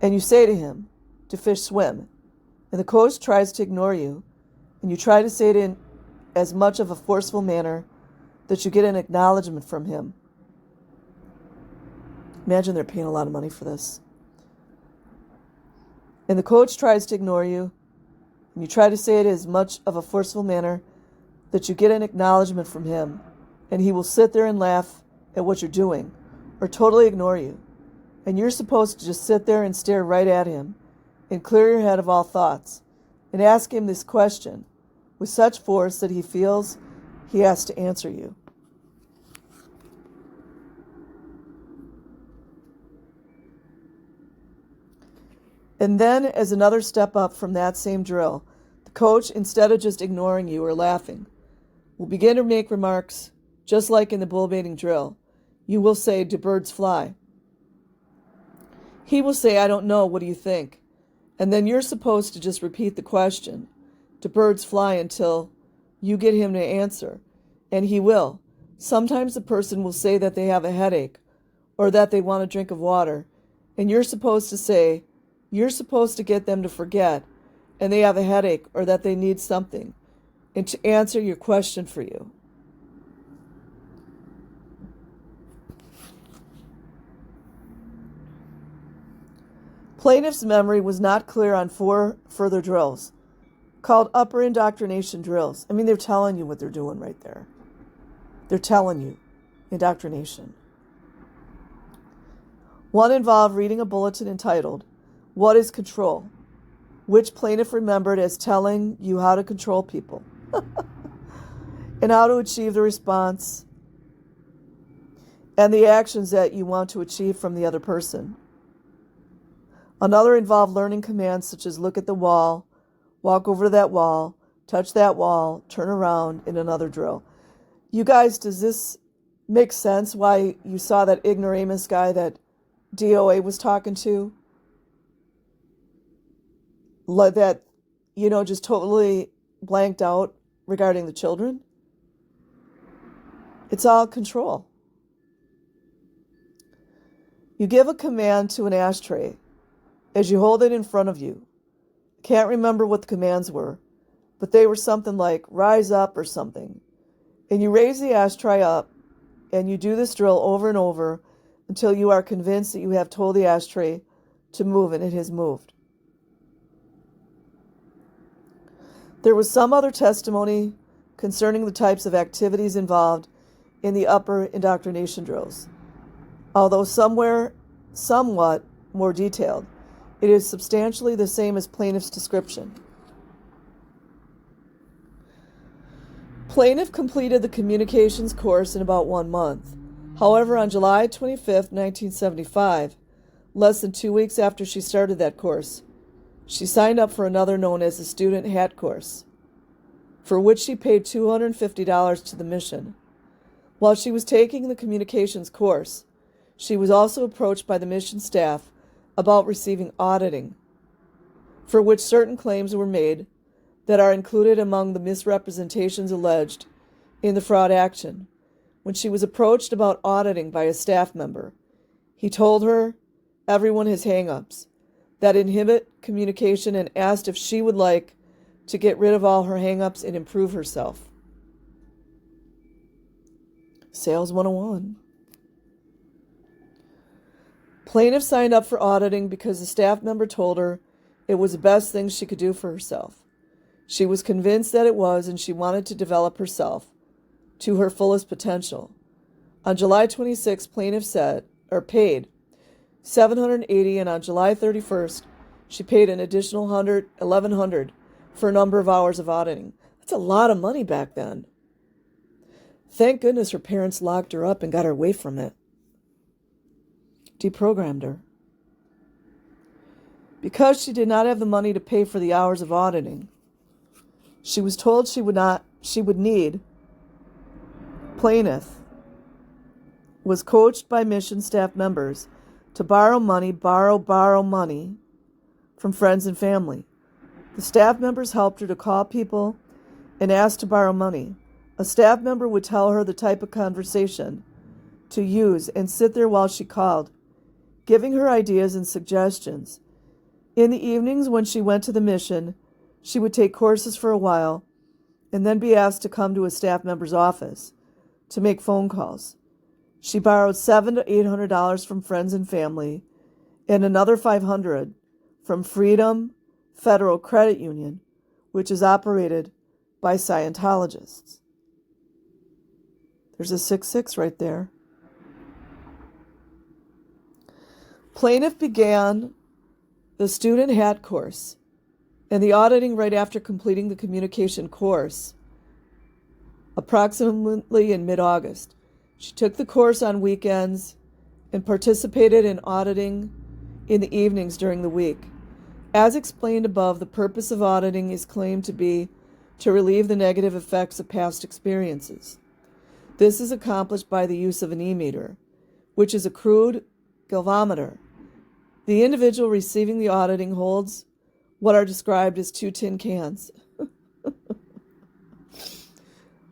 And you say to him, do fish swim? And the coach tries to ignore you. And you try to say it in as much of a forceful manner that you get an acknowledgement from him. Imagine they're paying a lot of money for this. And the coach tries to ignore you. And you try to say it in as much of a forceful manner that you get an acknowledgement from him. And he will sit there and laugh at what you're doing or totally ignore you. And you're supposed to just sit there and stare right at him and clear your head of all thoughts and ask him this question with such force that he feels he has to answer you. And then, as another step up from that same drill, the coach, instead of just ignoring you or laughing, will begin to make remarks just like in the bull baiting drill. You will say, do birds fly? He will say, I don't know, what do you think? And then you're supposed to just repeat the question, do birds fly, until you get him to answer. And he will. Sometimes the person will say that they have a headache or that they want a drink of water. And you're supposed to say, you're supposed to get them to forget and they have a headache or that they need something and to answer your question for you. Plaintiff's memory was not clear on 4 further drills, called upper indoctrination drills. I mean, they're telling you what they're doing right there. They're telling you indoctrination. One involved reading a bulletin entitled, What is Control? Which plaintiff remembered as telling you how to control people and how to achieve the response and the actions that you want to achieve from the other person. Another involved learning commands such as look at the wall, walk over to that wall, touch that wall, turn around, in another drill. You guys, does this make sense why you saw that ignoramus guy that DOA was talking to? Like that, just totally blanked out regarding the children? It's all control. You give a command to an ashtray as you hold it in front of you. Can't remember what the commands were, but they were something like rise up or something. And you raise the ashtray up, and you do this drill over and over until you are convinced that you have told the ashtray to move, and it has moved. There was some other testimony concerning the types of activities involved in the upper indoctrination drills. Although somewhat more detailed, it is substantially the same as plaintiff's description. Plaintiff completed the communications course in about 1 month. However, on July 25, 1975, less than 2 weeks after she started that course, she signed up for another known as the Student Hat Course, for which she paid $250 to the mission. While she was taking the communications course, she was also approached by the mission staff about receiving auditing, for which certain claims were made that are included among the misrepresentations alleged in the fraud action. When she was approached about auditing by a staff member, he told her everyone has hang-ups that inhibit communication and asked if she would like to get rid of all her hang-ups and improve herself. Sales 101. Plaintiff signed up for auditing because a staff member told her it was the best thing she could do for herself. She was convinced that it was, and she wanted to develop herself to her fullest potential. On July 26, plaintiff paid $780, and on July 31st, she paid an additional $1,100 for a number of hours of auditing. That's a lot of money back then. Thank goodness her parents locked her up and got her away from it. Deprogrammed her. Because she did not have the money to pay for the hours of auditing, she was told she would need. Plaintiff was coached by mission staff members to borrow money from friends and family. The staff members helped her to call people and ask to borrow money. A staff member would tell her the type of conversation to use and sit there while she called, giving her ideas and suggestions. In the evenings when she went to the mission, she would take courses for a while and then be asked to come to a staff member's office to make phone calls. She borrowed $700 to $800 from friends and family and another $500 from Freedom Federal Credit Union, which is operated by Scientologists. There's a 6-6 right there. Plaintiff began the student hat course and the auditing right after completing the communication course, approximately in mid-August. She took the course on weekends and participated in auditing in the evenings during the week. As explained above, the purpose of auditing is claimed to be to relieve the negative effects of past experiences. This is accomplished by the use of an e-meter, which is a crude galvanometer. The individual receiving the auditing holds what are described as 2 tin cans,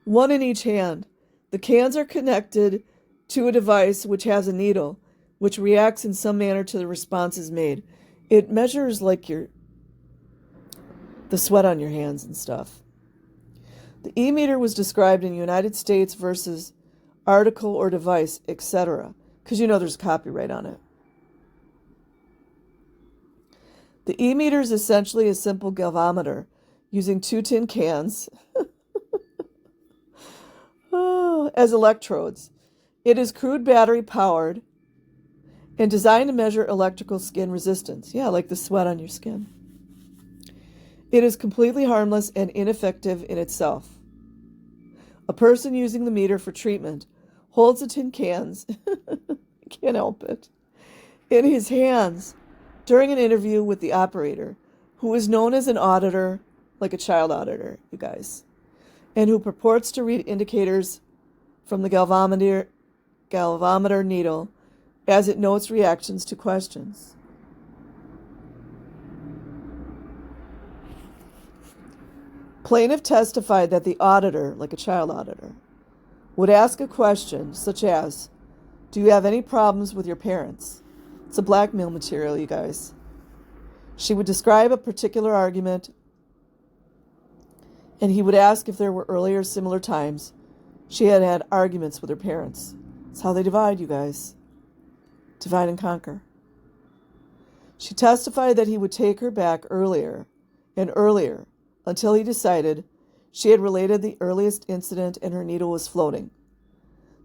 one in each hand. The cans are connected to a device which has a needle, which reacts in some manner to the responses made. It measures like the sweat on your hands and stuff. The e-meter was described in United States versus article or device, etc., because there's copyright on it. The e-meter is essentially a simple galvanometer using 2 tin cans as electrodes. It is crude battery powered and designed to measure electrical skin resistance. Yeah, like the sweat on your skin. It is completely harmless and ineffective in itself. A person using the meter for treatment holds the tin cans, can't help it, in his hands during an interview with the operator, who is known as an auditor, like a child auditor, you guys, and who purports to read indicators from the galvanometer needle as it notes reactions to questions. Plaintiff testified that the auditor, like a child auditor, would ask a question such as, "Do you have any problems with your parents?" It's a blackmail material, you guys. She would describe a particular argument, and he would ask if there were earlier similar times she had had arguments with her parents. That's how they divide, you guys. Divide and conquer. She testified that he would take her back earlier and earlier until he decided she had related the earliest incident and her needle was floating.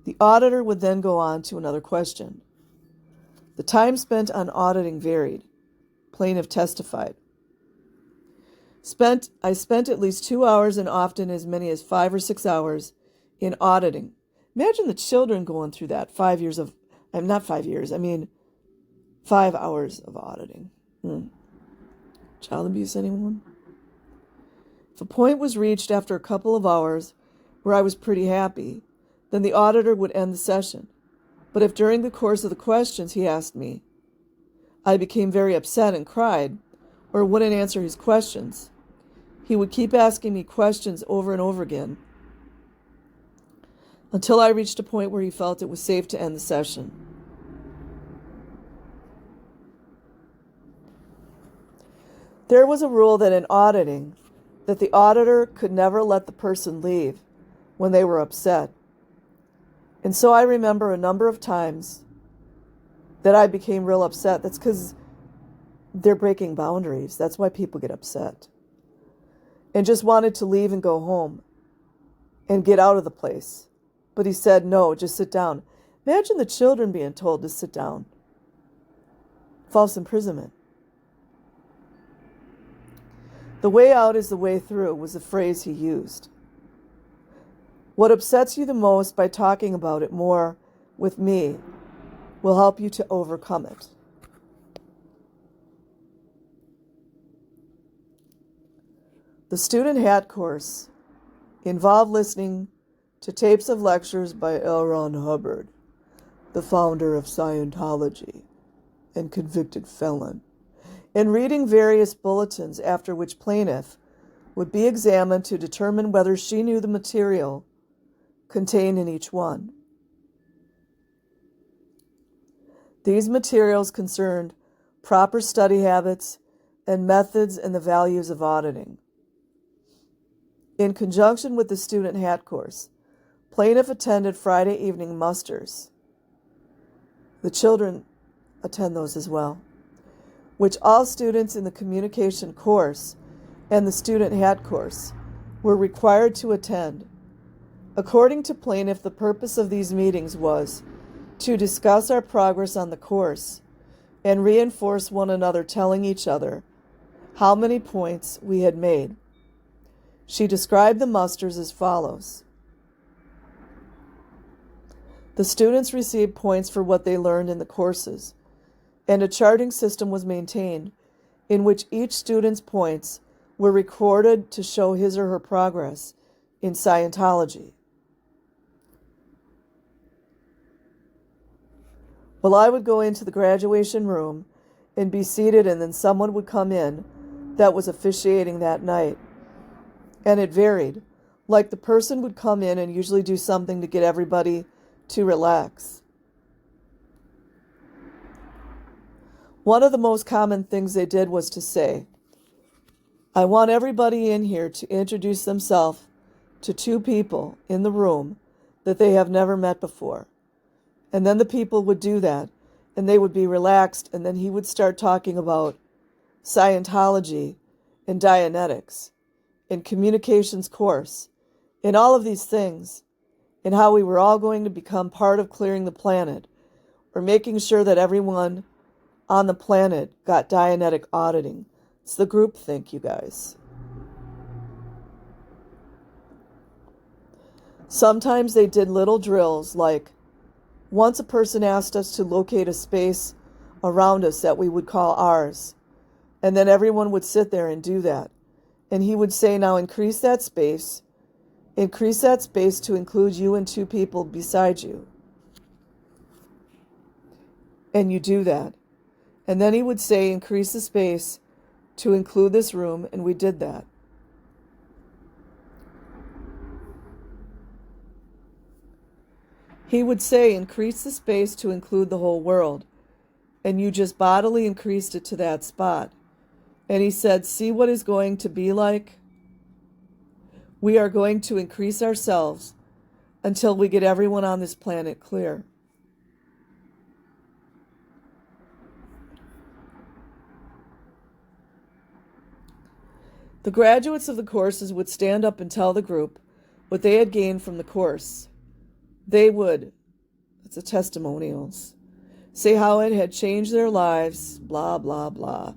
The auditor would then go on to another question. The time spent on auditing varied. Plaintiff testified. I spent at least 2 hours and often as many as 5 or 6 hours in auditing. Imagine the children going through that 5 years of, not 5 years, 5 hours of auditing. Child abuse, anyone? If a point was reached after a couple of hours where I was pretty happy, then the auditor would end the session. But if during the course of the questions he asked me, I became very upset and cried, or wouldn't answer his questions, he would keep asking me questions over and over again until I reached a point where he felt it was safe to end the session. There was a rule that in auditing, that the auditor could never let the person leave when they were upset. And so I remember a number of times that I became real upset. That's because they're breaking boundaries. That's why people get upset. And just wanted to leave and go home and get out of the place. But he said, no, just sit down. Imagine the children being told to sit down. False imprisonment. The way out is the way through was the phrase he used. What upsets you the most by talking about it more with me will help you to overcome it. The Student Hat course involved listening to tapes of lectures by L. Ron Hubbard, the founder of Scientology and convicted felon, and reading various bulletins after which plaintiff would be examined to determine whether she knew the material contained in each one. These materials concerned proper study habits and methods and the values of auditing. In conjunction with the Student Hat course, plaintiff attended Friday evening musters. The children attend those as well, which all students in the communication course and the Student Hat course were required to attend. According to plaintiff, the purpose of these meetings was to discuss our progress on the course and reinforce one another, telling each other how many points we had made. She described the musters as follows. The students received points for what they learned in the courses, and a charting system was maintained in which each student's points were recorded to show his or her progress in Scientology. Well, I would go into the graduation room and be seated, and then someone would come in that was officiating that night. And it varied. Like the person would come in and usually do something to get everybody to relax. One of the most common things they did was to say, I want everybody in here to introduce themselves to two people in the room that they have never met before. And then the people would do that, and they would be relaxed, and then he would start talking about Scientology and Dianetics and communications course and all of these things, and how we were all going to become part of clearing the planet or making sure that everyone on the planet got Dianetic auditing. It's the groupthink, you guys. Sometimes they did little drills like, once a person asked us to locate a space around us that we would call ours, and then everyone would sit there and do that. And he would say, now increase that space to include you and two people beside you. And you do that. And then he would say, increase the space to include this room, and we did that. He would say, increase the space to include the whole world, and you just bodily increased it to that spot. And he said, see what is going to be like? We are going to increase ourselves until we get everyone on this planet clear. The graduates of the courses would stand up and tell the group what they had gained from the course. They would, it's a testimonials, say how it had changed their lives, blah, blah, blah,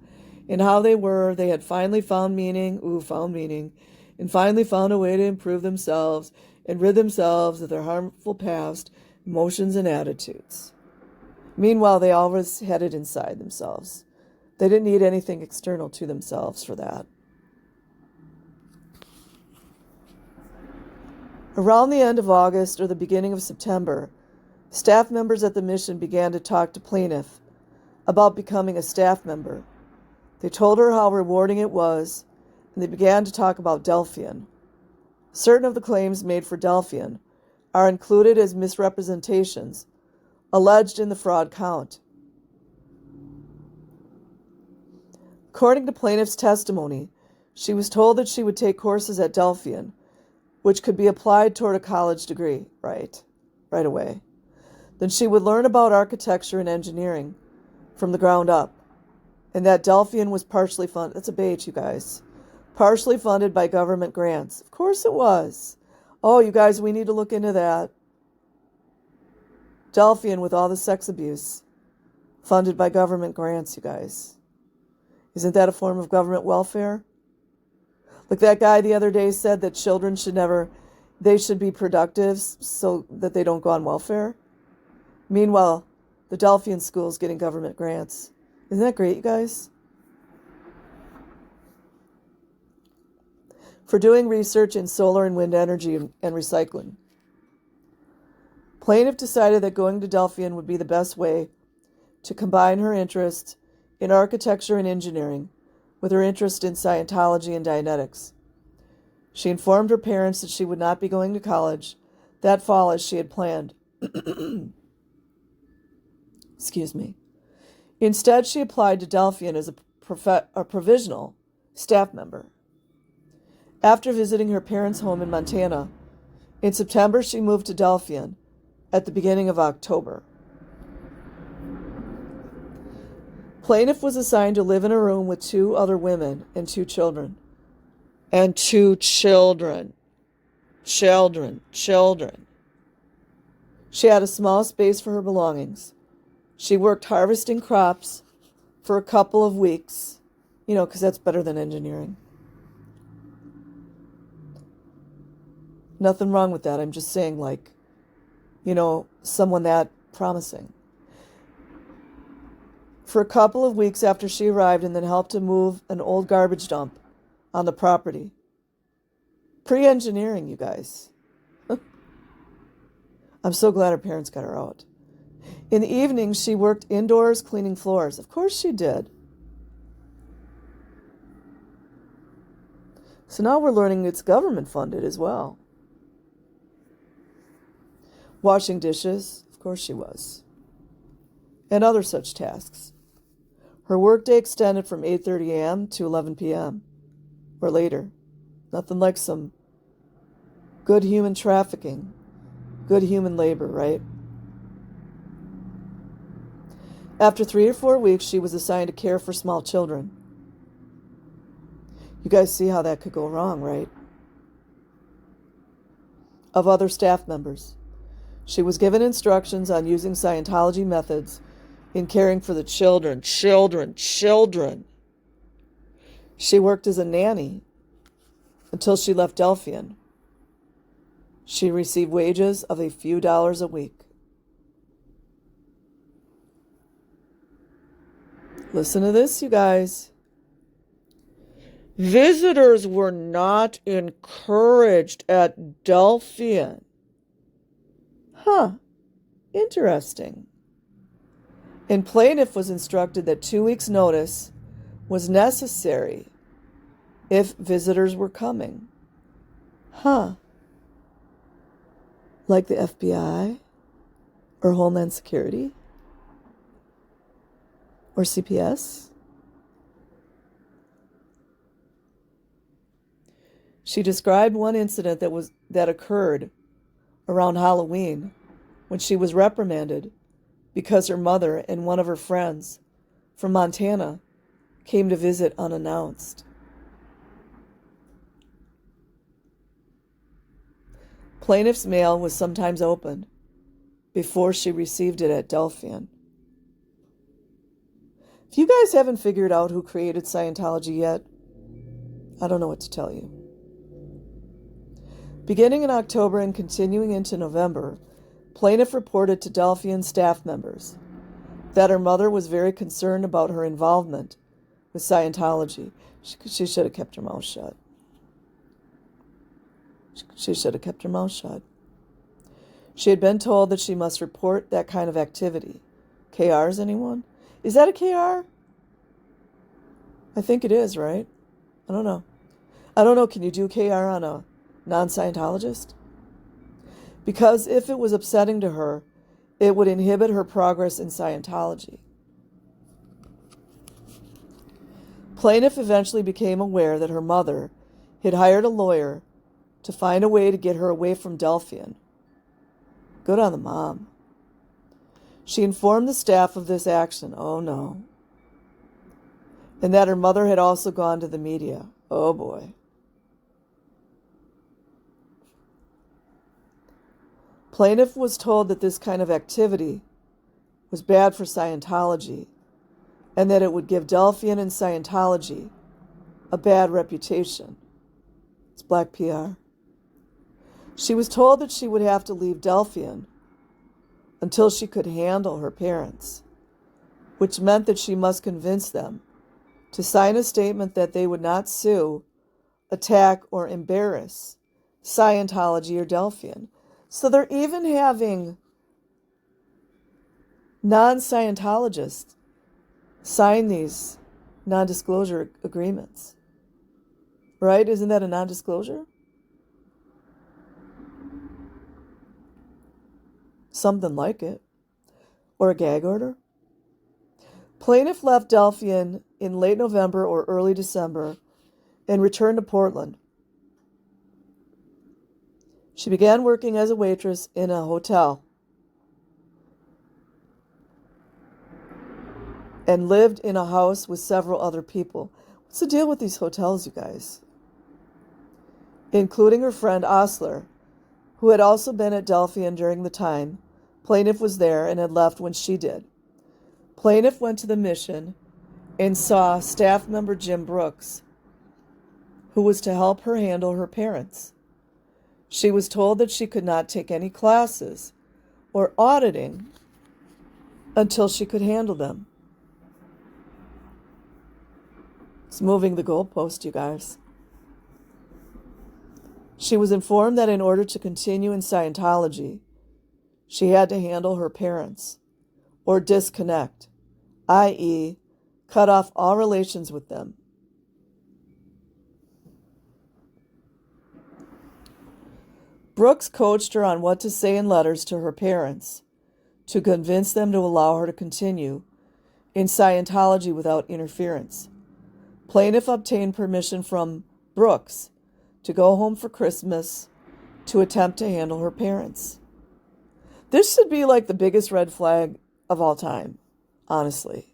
and how they had finally found meaning, and finally found a way to improve themselves and rid themselves of their harmful past, emotions, and attitudes. Meanwhile, they always had it inside themselves. They didn't need anything external to themselves for that. Around the end of August or the beginning of September, staff members at the mission began to talk to plaintiff about becoming a staff member. They told her how rewarding it was, and they began to talk about Delphian. Certain of the claims made for Delphian are included as misrepresentations alleged in the fraud count. According to plaintiff's testimony, She was told that she would take courses at Delphian, which could be applied toward a college degree, right away. Then she would learn about architecture and engineering from the ground up, and that Delphian was partially funded. That's a bait, you guys. Partially funded by government grants. Of course it was. Oh, you guys, we need to look into that. Delphian with all the sex abuse. Funded by government grants, you guys. Isn't that a form of government welfare? Like that guy the other day said that children they should be productive so that they don't go on welfare. Meanwhile, the Delphian school is getting government grants. Isn't that great, you guys? For doing research in solar and wind energy and recycling. Plaintiff decided that going to Delphian would be the best way to combine her interest in architecture and engineering with her interest in Scientology and Dianetics. She informed her parents that she would not be going to college that fall as she had planned. Excuse me. Instead, she applied to Delphian as a provisional staff member. After visiting her parents' home in Montana, in September she moved to Delphian at the beginning of October. Plaintiff was assigned to live in a room with 2 other women and 2 children. And 2 children. Children. She had a small space for her belongings. She worked harvesting crops for a couple of weeks, because that's better than engineering. Nothing wrong with that. I'm just saying, someone that promising. For a couple of weeks after she arrived, and then helped to move an old garbage dump on the property. Pre-engineering, you guys. I'm so glad her parents got her out. In the evening, she worked indoors cleaning floors. Of course she did. So now we're learning it's government funded as well. Washing dishes, of course she was. And other such tasks. Her workday extended from 8:30 a.m. to 11 p.m. or later. Nothing like some good human trafficking, good human labor, right? After 3 or 4 weeks, she was assigned to care for small children. You guys see how that could go wrong, right? Of other staff members. She was given instructions on using Scientology methods in caring for the children. She worked as a nanny until she left Delphian. She received wages of a few dollars a week. Listen to this, you guys. Visitors were not encouraged at Delphian. Interesting. And plaintiff was instructed that 2 weeks' notice was necessary if visitors were coming. Like the FBI or Homeland Security or CPS? She described one incident that occurred around Halloween when she was reprimanded because her mother and one of her friends from Montana came to visit unannounced. Plaintiff's mail was sometimes opened before she received it at Delphian. If you guys haven't figured out who created Scientology yet, I don't know what to tell you. Beginning in October and continuing into November, plaintiff reported to Delphian staff members that her mother was very concerned about her involvement with Scientology. She should have kept her mouth shut. She should have kept her mouth shut. She had been told that she must report that kind of activity. KRs, anyone? Is that a KR? I think it is, right? I don't know. Can you do KR on a non-Scientologist? Because if it was upsetting to her, it would inhibit her progress in Scientology. Plaintiff eventually became aware that her mother had hired a lawyer to find a way to get her away from Delphian. Good on the mom. She informed the staff of this action. Oh no. And that her mother had also gone to the media. Oh boy. Plaintiff was told that this kind of activity was bad for Scientology and that it would give Delphian and Scientology a bad reputation. It's black PR. She was told that she would have to leave Delphian until she could handle her parents, which meant that she must convince them to sign a statement that they would not sue, attack, or embarrass Scientology or Delphian. So they're even having non-Scientologists sign these non-disclosure agreements. Right? Isn't that a non-disclosure? Something like it. Or a gag order. Plaintiff left Delphian in late November or early December and returned to Portland. She began working as a waitress in a hotel and lived in a house with several other people. What's the deal with these hotels, you guys? Including her friend Osler, who had also been at Delphian during the time Plaintiff was there and had left when she did. Plaintiff went to the mission and saw staff member Jim Brooks, who was to help her handle her parents. She was told that she could not take any classes or auditing until she could handle them. It's moving the goalpost, you guys. She was informed that in order to continue in Scientology, she had to handle her parents or disconnect, i.e., cut off all relations with them. Brooks coached her on what to say in letters to her parents to convince them to allow her to continue in Scientology without interference. Plaintiff obtained permission from Brooks to go home for Christmas to attempt to handle her parents. This should be like the biggest red flag of all time, honestly.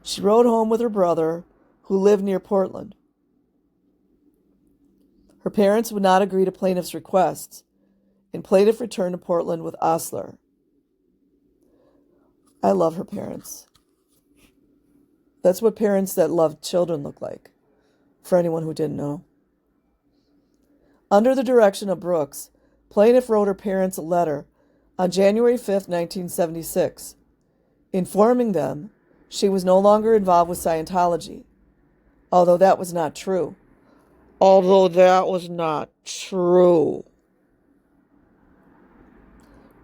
She rode home with her brother, who lived near Portland. Her parents would not agree to plaintiff's requests, and plaintiff returned to Portland with Osler. I love her parents. That's what parents that love children look like, for anyone who didn't know. Under the direction of Brooks, plaintiff wrote her parents a letter on January 5th, 1976, informing them she was no longer involved with Scientology, although that was not true.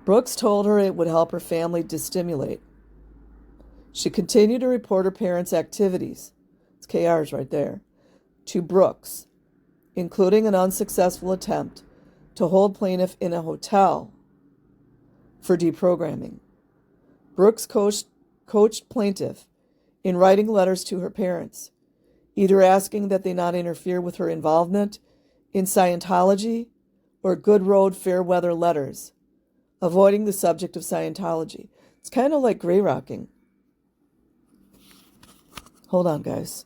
Brooks told her it would help her family destimulate. She continued to report her parents' activities, it's KR's right there, to Brooks, including an unsuccessful attempt to hold plaintiff in a hotel for deprogramming. Brooks coached plaintiff in writing letters to her parents, either asking that they not interfere with her involvement in Scientology or good road, fair weather letters, avoiding the subject of Scientology. It's kind of like gray rocking. Hold on, guys.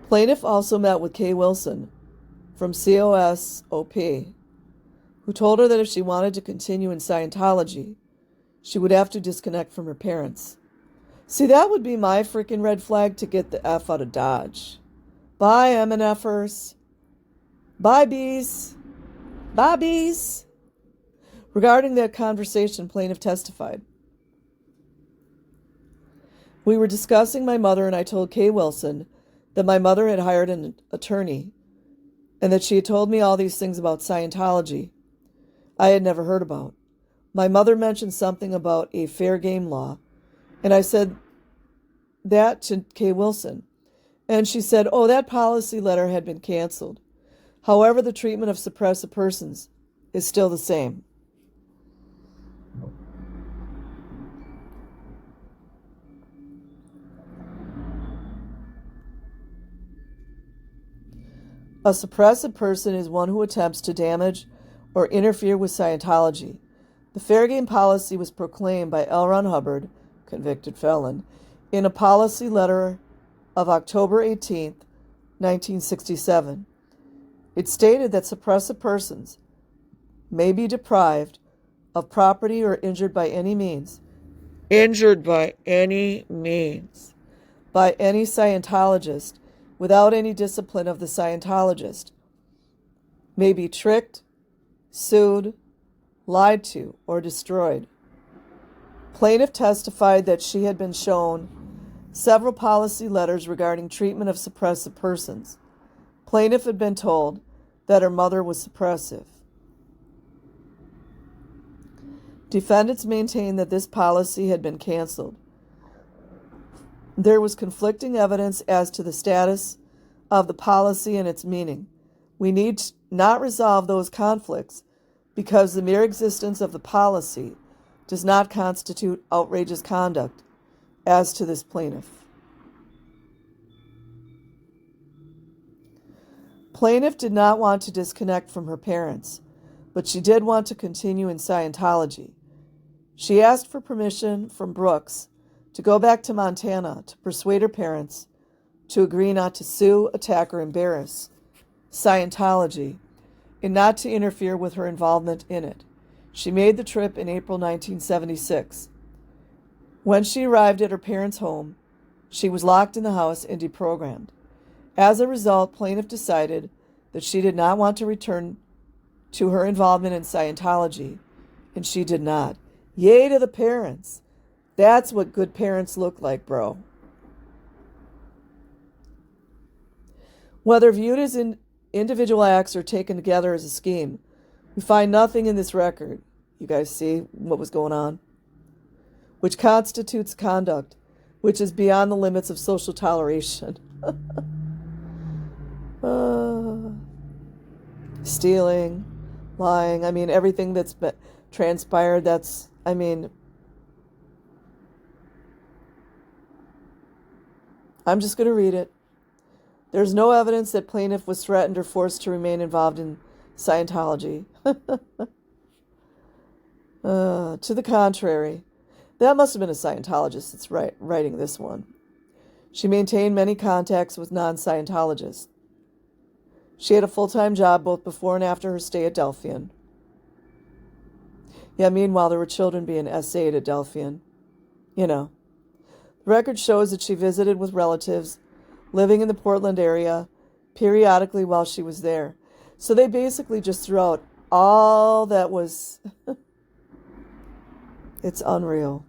Plaintiff also met with Kay Wilson from COSOP, who told her that if she wanted to continue in Scientology, she would have to disconnect from her parents. See, that would be my freaking red flag to get the F out of Dodge. Bye, MNFers. Bye, bees. Bye, bees. Regarding that conversation, plaintiff testified. We were discussing my mother, and I told Kay Wilson that my mother had hired an attorney and that she had told me all these things about Scientology I had never heard about. My mother mentioned something about a fair game law, and I said that to Kay Wilson. And she said, oh, that policy letter had been canceled. However, the treatment of suppressive persons is still the same. A suppressive person is one who attempts to damage or interfere with Scientology. The fair game policy was proclaimed by L. Ron Hubbard, convicted felon, in a policy letter of October 18, 1967. It stated that suppressive persons may be deprived of property or injured by any means by any Scientologist without any discipline of the Scientologist, may be tricked, sued, lied to, or destroyed. Plaintiff testified that she had been shown several policy letters regarding treatment of suppressive persons. Plaintiff had been told that her mother was suppressive. Defendants maintained that this policy had been canceled. There was conflicting evidence as to the status of the policy and its meaning. We need not resolve those conflicts because the mere existence of the policy does not constitute outrageous conduct as to this plaintiff. Plaintiff did not want to disconnect from her parents, but she did want to continue in Scientology. She asked for permission from Brooks to go back to Montana to persuade her parents to agree not to sue, attack, or embarrass Scientology and not to interfere with her involvement in it. She made the trip in April 1976. When she arrived at her parents' home, she was locked in the house and deprogrammed. As a result, plaintiff decided that she did not want to return to her involvement in Scientology, and she did not. Yay to the parents. That's what good parents look like, bro. Whether viewed as individual acts or taken together as a scheme, we find nothing in this record, you guys see what was going on, which constitutes conduct which is beyond the limits of social toleration. Stealing, lying, everything that's been transpired, I'm just going to read it. There's no evidence that plaintiff was threatened or forced to remain involved in Scientology. To the contrary, that must have been a Scientologist that's writing this one. She maintained many contacts with non-Scientologists. She had a full-time job both before and after her stay at Delphian. Yeah, meanwhile, there were children being essayed at Delphian. The record shows that she visited with relatives living in the Portland area periodically while she was there. So they basically just threw out all that was... It's unreal.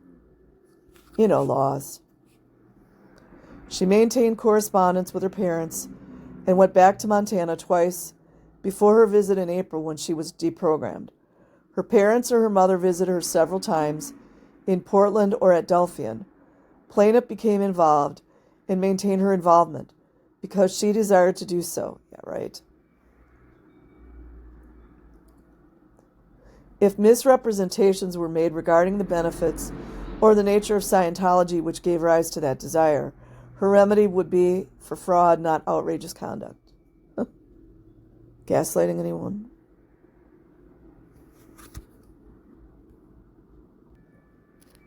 Laws. She maintained correspondence with her parents and went back to Montana twice before her visit in April when she was deprogrammed. Her parents or her mother visited her several times in Portland or at Delphian. Plaintiff became involved and maintained her involvement because she desired to do so. Yeah, right. If misrepresentations were made regarding the benefits or the nature of Scientology which gave rise to that desire, her remedy would be for fraud, not outrageous conduct. Gaslighting anyone?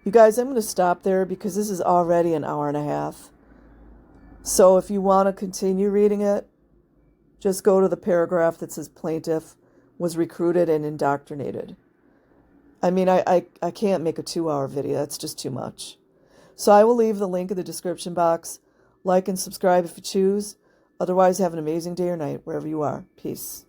You guys, I'm going to stop there because this is already an hour and a half. So if you want to continue reading it, just go to the paragraph that says plaintiff was recruited and indoctrinated. I can't make a 2-hour video. That's just too much. So I will leave the link in the description box. Like and subscribe if you choose. Otherwise, have an amazing day or night wherever you are. Peace.